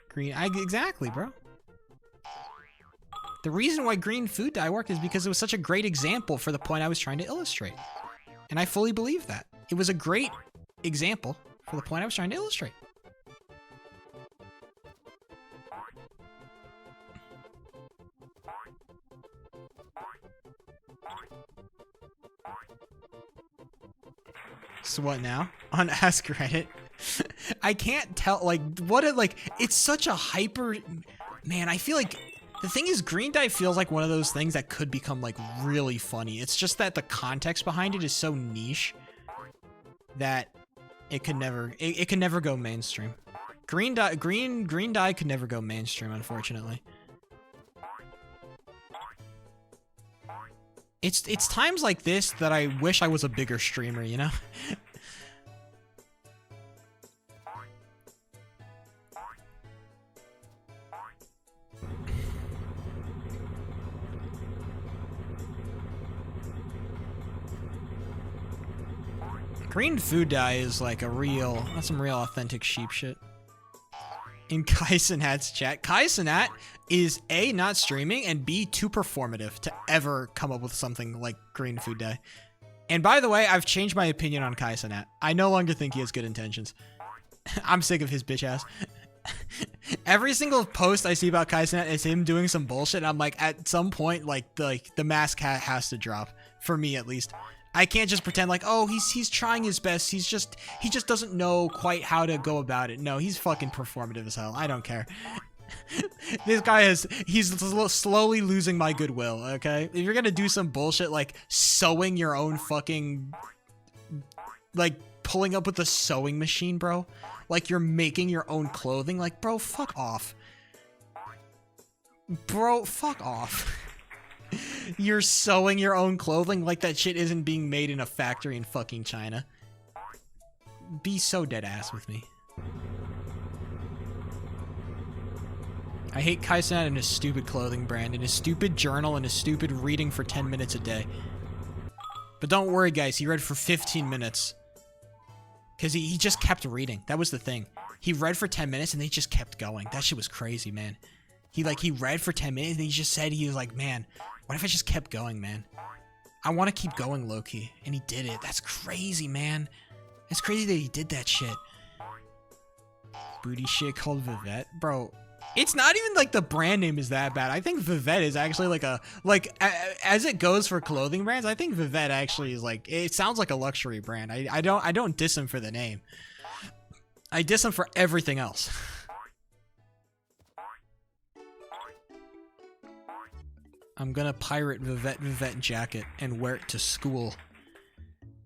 Green, exactly, bro. The reason why green food dye worked is because it was such a great example for the point I was trying to illustrate. And I fully believe that. It was a great example for the point I was trying to illustrate. So what now? On Ask Reddit? I can't tell, like, it's such a hyper... Man, I feel like... The thing is, green dye feels like one of those things that could become, like, really funny. It's just that the context behind it is so niche that it could never, it could never go mainstream. Green dye could never go mainstream, unfortunately. It's times like this that I wish I was a bigger streamer, you know? Green food dye is like that's some real authentic sheep shit. In Kai Cenat's chat, Kai Cenat is A, not streaming, and B, too performative to ever come up with something like green food dye. And by the way, I've changed my opinion on Kai Cenat. I no longer think he has good intentions. I'm sick of his bitch ass. Every single post I see about Kai Cenat is him doing some bullshit. I'm like, at some point, like the mask has to drop. For me, at least. I can't just pretend like, oh, he's trying his best. He just doesn't know quite how to go about it. No, he's fucking performative as hell. I don't care. This guy he's slowly losing my goodwill, okay? If you're gonna do some bullshit like sewing your own fucking, like pulling up with a sewing machine, bro, like you're making your own clothing, like, bro, fuck off. Bro, fuck off. You're sewing your own clothing like that shit isn't being made in a factory in fucking China. Be so dead ass with me. I hate Kai Cenat and his stupid clothing brand, and his stupid journal, and his stupid reading for 10 minutes a day. But don't worry, guys, he read for 15 minutes. Because he just kept reading. That was the thing. He read for 10 minutes, and he just kept going. That shit was crazy, man. He read for 10 minutes, and he just said, he was like, man, what if I just kept going, man? I want to keep going, low-key. And he did it. That's crazy, man. It's crazy that he did that shit. Booty shit called Vivette? Bro, it's not even like the brand name is that bad. I think Vivette is actually as it goes for clothing brands, I think Vivette actually is like, it sounds like a luxury brand. I don't diss him for the name. I diss him for everything else. I'm gonna pirate Vivette jacket and wear it to school.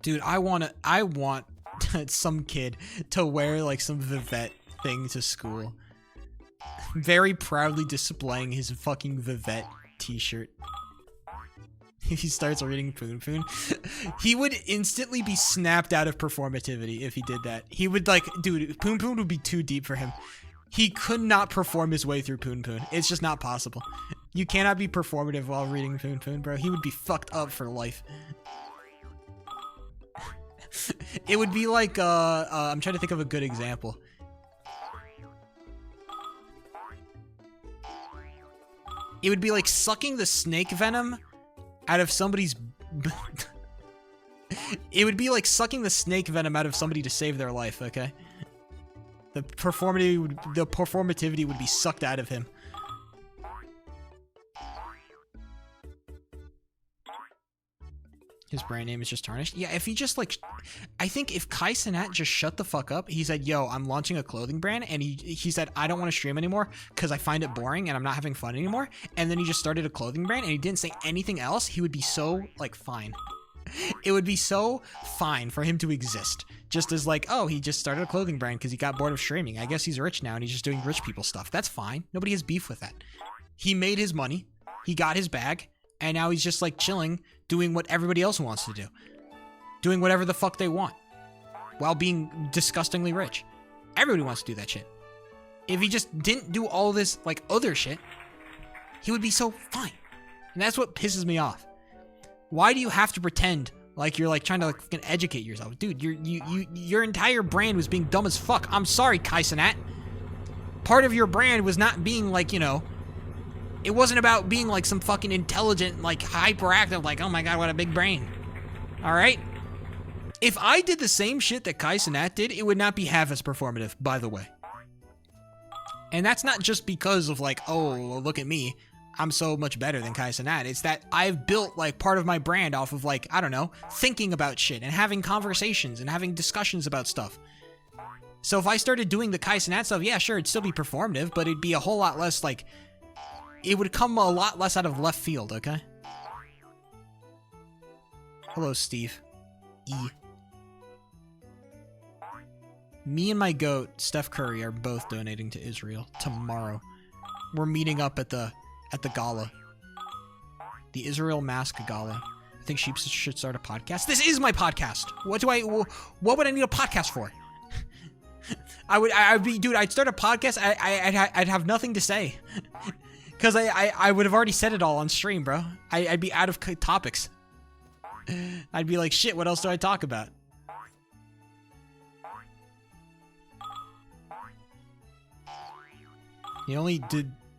Dude, I want some kid to wear like some Vivette thing to school. Very proudly displaying his fucking Vivette t-shirt. If he starts reading Poon Poon, he would instantly be snapped out of performativity if he did that. He would dude, Poon Poon would be too deep for him. He could not perform his way through Poon Poon. It's just not possible. You cannot be performative while reading Poon Poon, bro. He would be fucked up for life. It would be like, I'm trying to think of a good example. It would be like sucking the snake venom out of somebody's... It would be like sucking the snake venom out of somebody to save their life, okay? The performativity would be sucked out of him. His brand name is just tarnished. Yeah, if he just I think if Kai Cenat just shut the fuck up, he said, yo, I'm launching a clothing brand, and he said, I don't want to stream anymore because I find it boring and I'm not having fun anymore, and then he just started a clothing brand and he didn't say anything else, he would be so, fine. It would be so fine for him to exist. Just as oh, he just started a clothing brand because he got bored of streaming. I guess he's rich now and he's just doing rich people stuff. That's fine. Nobody has beef with that. He made his money. He got his bag. And now he's just chilling, doing what everybody else wants to do. Doing whatever the fuck they want. While being disgustingly rich. Everybody wants to do that shit. If he just didn't do all this, other shit, he would be so fine. And that's what pisses me off. Why do you have to pretend like you're trying to fucking educate yourself? Dude, your entire brand was being dumb as fuck. I'm sorry, Kai Cenat. Part of your brand was not being it wasn't about being some fucking intelligent, hyperactive, oh my god, what a big brain. Alright? If I did the same shit that Kai Cenat did, it would not be half as performative, by the way. And that's not just because of oh, look at me, I'm so much better than Kai Cenat. It's that I've built part of my brand off of I don't know, thinking about shit and having conversations and having discussions about stuff. So if I started doing the Kai Cenat stuff, yeah, sure, it'd still be performative, but it'd be a whole lot less it would come a lot less out of left field, okay? Hello, Steve. E. Me and my goat, Steph Curry, are both donating to Israel tomorrow. We're meeting up at the gala. The Israel Mask Gala. I think Sheep should start a podcast. This is my podcast! What would I need a podcast for? I'd start a podcast, I'd have nothing to say. Because I would have already said it all on stream, bro. I'd be out of topics. I'd be like, shit, what else do I talk about? The only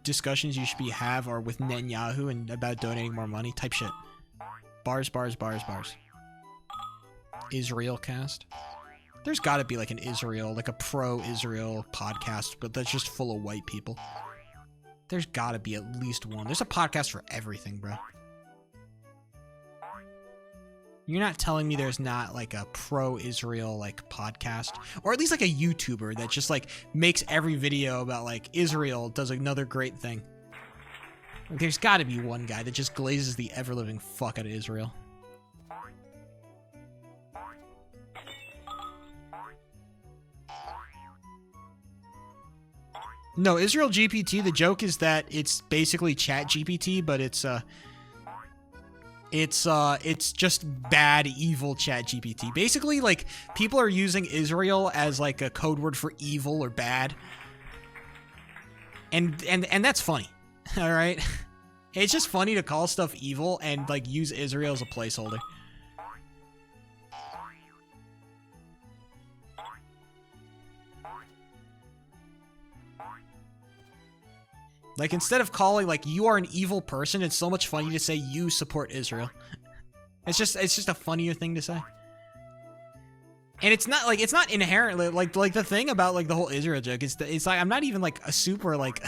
discussions you should have are with Netanyahu and about donating more money type shit. Bars. Israel cast. There's gotta be an Israel, a pro-Israel podcast, but that's just full of white people. There's gotta be at least one. There's a podcast for everything, bro. You're not telling me there's not like a pro-Israel like podcast, or at least like a YouTuber that just like makes every video about like Israel does another great thing. Like, there's got to be one guy that just glazes the ever-living fuck out of Israel. No, Israel GPT, the joke is that it's basically Chat GPT, but it's just bad, evil Chat GPT. Basically, like, people are using Israel as like a code word for evil or bad. And that's funny. All right? It's just funny to call stuff evil and like use Israel as a placeholder. Like, instead of calling, like, you are an evil person, it's so much funny to say you support Israel. It's just a funnier thing to say. And it's not, like, it's not inherently, like the thing about, like, the whole Israel joke is that it's, like, I'm not even, like, a super, like,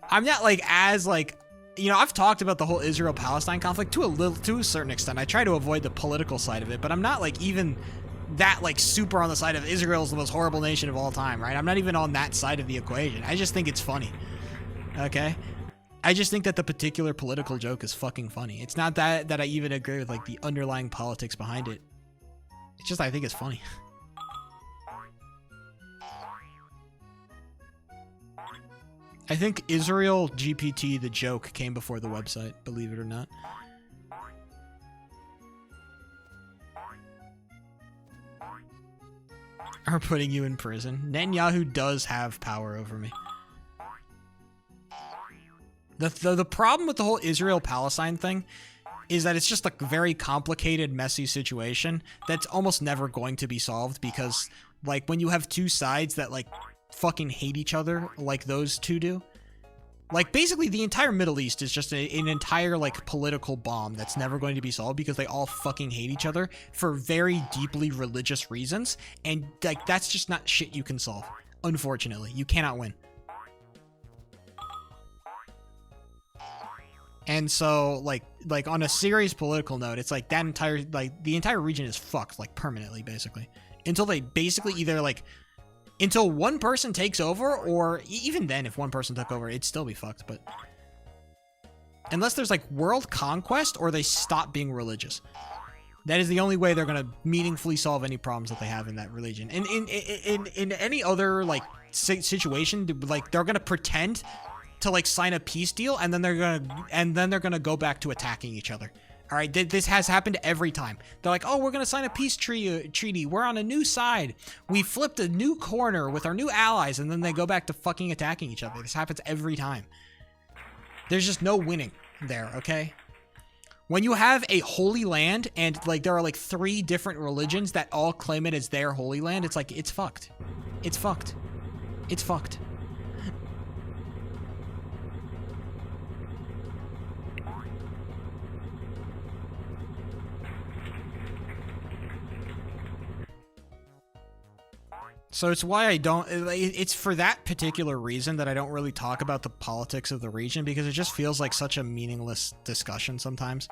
I'm not, like, as, like, you know, I've talked about the whole Israel-Palestine conflict to a certain extent. I try to avoid the political side of it, but I'm not, like, even that, like, super on the side of Israel's the most horrible nation of all time, right? I'm not even on that side of the equation. I just think it's funny. Okay? I just think that the particular political joke is fucking funny. It's not that I even agree with, like, the underlying politics behind it. It's just I think it's funny. I think Israel GPT, the joke, came before the website, believe it or not. Are putting you in prison. Netanyahu does have power over me. The problem with the whole Israel-Palestine thing is that it's just like a very complicated, messy situation that's almost never going to be solved because, like, when you have two sides that, like, fucking hate each other like those two do, like, basically the entire Middle East is just an entire, like, political bomb that's never going to be solved because they all fucking hate each other for very deeply religious reasons, and, like, that's just not shit you can solve. Unfortunately, you cannot win. And so, like on a serious political note, it's like that entire, like, the entire region is fucked, like, permanently, basically. Until they basically either, like, until one person takes over, or even then, if one person took over, it'd still be fucked, but unless there's, like, world conquest, or they stop being religious. That is the only way they're gonna meaningfully solve any problems that they have in that religion. In any other, like, situation, like, they're gonna pretend to, like, sign a peace deal, and then they're gonna go back to attacking each other. All right, this has happened every time. They're like, oh, we're gonna sign a peace treaty. We're on a new side. We flipped a new corner with our new allies, and then they go back to fucking attacking each other. This happens every time. There's just no winning there, okay? When you have a holy land, and, like, there are, like, 3 different religions that all claim it as their holy land, it's like, it's fucked. It's fucked. It's fucked. So it's why I don't, it's for that particular reason that I don't really talk about the politics of the region, because it just feels like such a meaningless discussion sometimes.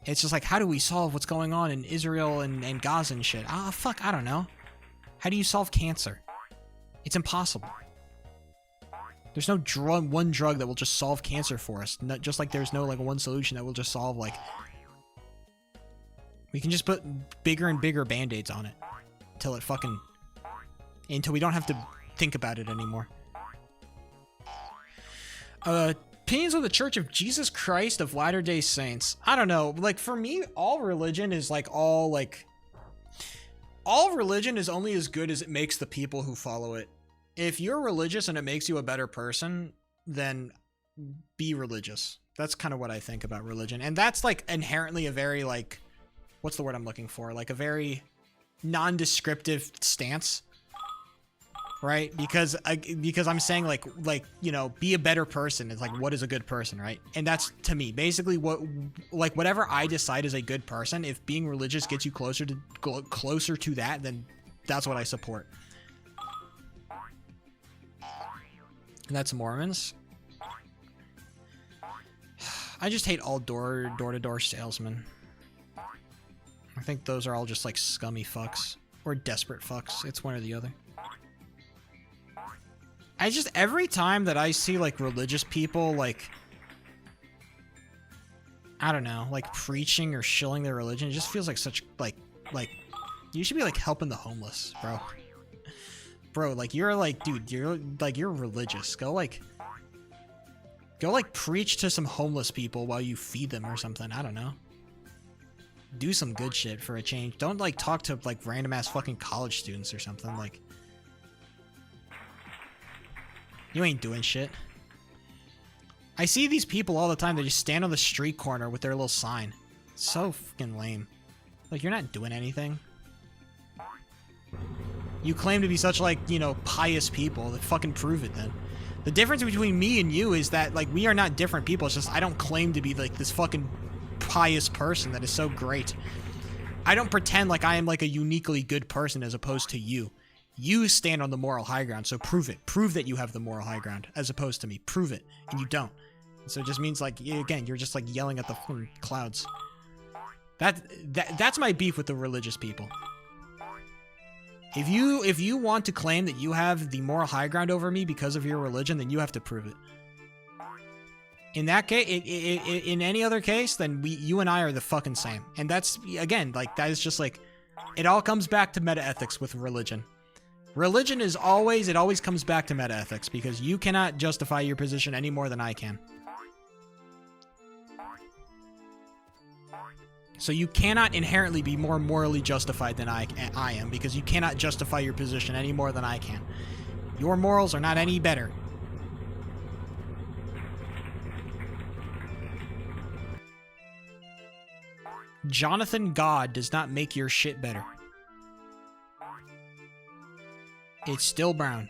It's just like, how do we solve what's going on in Israel and Gaza and shit? Ah, fuck, I don't know. How do you solve cancer? It's impossible. There's no one drug that will just solve cancer for us. Just like there's no, like, one solution that will just solve, like, we can just put bigger and bigger band-aids on it until we don't have to think about it anymore. Opinions of the Church of Jesus Christ of Latter-day Saints. I don't know. Like, for me, all religion is all religion is only as good as it makes the people who follow it. If you're religious and it makes you a better person, then be religious. That's kind of what I think about religion. And that's, like, inherently a very, like, what's the word I'm looking for? Like, a very non-descriptive stance, right? Because I'm saying, like, you know, be a better person. It's like, what is a good person, right? And that's, to me, basically whatever I decide is a good person. If being religious gets you closer to that, then that's what I support. And that's Mormons. I just hate all door-to-door salesmen. I think those are all just like scummy fucks. Or desperate fucks. It's one or the other. I just, every time that I see like religious people like, I don't know, like preaching or shilling their religion, it just feels like such like you should be like helping the homeless, bro. Bro, like you're like, dude, you're religious. Go like preach to some homeless people while you feed them or something. I don't know. Do some good shit for a change. Don't like talk to like random ass fucking college students or something. Like, you ain't doing shit. I see these people all the time. They just stand on the street corner with their little sign. It's so fucking lame. Like, you're not doing anything. You claim to be such like, you know, pious people. Then fucking prove it then. The difference between me and you is that like we are not different people. It's just I don't claim to be like this fucking pious person that is so great. I don't pretend like I am like a uniquely good person as opposed to you. You stand on the moral high ground, so prove it. Prove that you have the moral high ground as opposed to me. Prove it, and you don't. So it just means like, again, you're just like yelling at the fucking clouds. That's my beef with the religious people. If you want to claim that you have the moral high ground over me because of your religion, then you have to prove it. In that case, in any other case, then you and I are the fucking same. And that's, again, like, that is just like, it all comes back to meta-ethics with religion. Religion is always, it always comes back to meta-ethics because you cannot justify your position any more than I can. So you cannot inherently be more morally justified than I am because you cannot justify your position any more than I can. Your morals are not any better. Jonathan God does not make your shit better. It's still brown.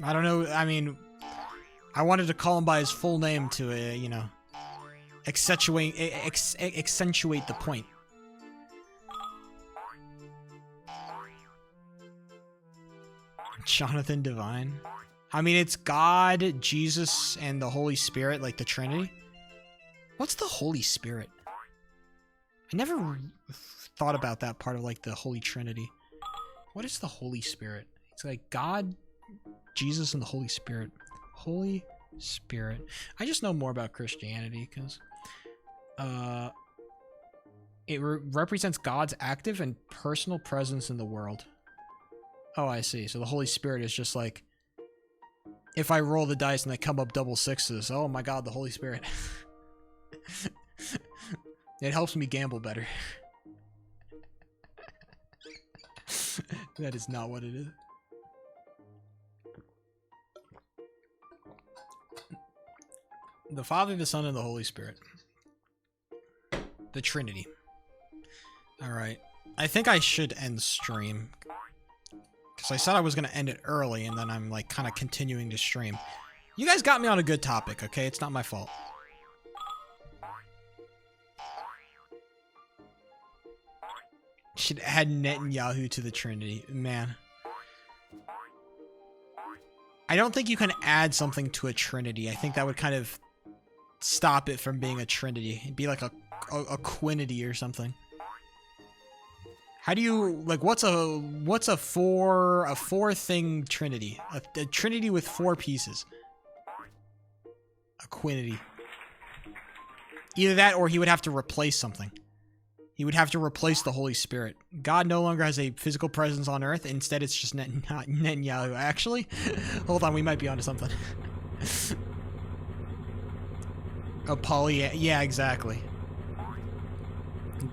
I don't know, I mean, I wanted to call him by his full name to, you know, accentuate the point. Jonathan Divine. I mean, it's God, Jesus, and the Holy Spirit, like the Trinity. What's the Holy Spirit? I never thought about that part of, like, the Holy Trinity. What is the Holy Spirit? It's like God, Jesus, and the Holy Spirit. Holy Spirit. I just know more about Christianity, because it represents God's active and personal presence in the world. Oh, I see. So the Holy Spirit is just like, if I roll the dice and they come up double sixes, oh my god, the Holy Spirit. It helps me gamble better. That is not what it is. The Father, the Son, and the Holy Spirit. The Trinity. Alright. I think I should end the stream. Because I said I was going to end it early, and then I'm, like, kind of continuing to stream. You guys got me on a good topic, okay? It's not my fault. Should add Netanyahu to the Trinity. Man. I don't think you can add something to a Trinity. I think that would kind of stop it from being a Trinity. It'd be like a quinity or something. How do you, like, what's a four thing Trinity? A Trinity with 4 pieces. A quinity. Either that or he would have to replace something. He would have to replace the Holy Spirit. God no longer has a physical presence on earth. Instead, it's just Netanyahu. Actually, hold on, we might be onto something. Yeah, exactly.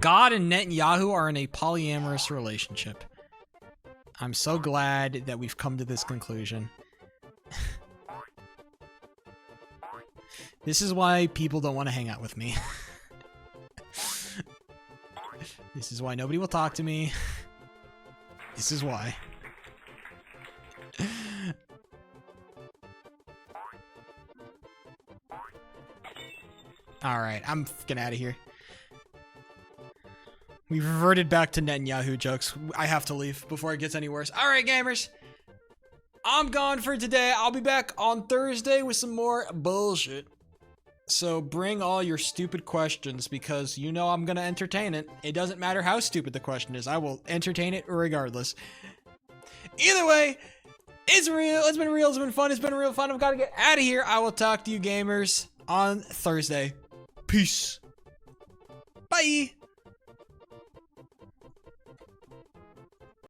God and Netanyahu are in a polyamorous relationship. I'm so glad that we've come to this conclusion. This is why people don't want to hang out with me. This is why nobody will talk to me. This is why. Alright, I'm fucking out of here. We reverted back to Netanyahu jokes. I have to leave before it gets any worse. All right, gamers. I'm gone for today. I'll be back on Thursday with some more bullshit. So bring all your stupid questions because you know I'm going to entertain it. It doesn't matter how stupid the question is. I will entertain it regardless. Either way, it's real. It's been real. It's been fun. It's been real fun. I've got to get out of here. I will talk to you gamers on Thursday. Peace. Bye.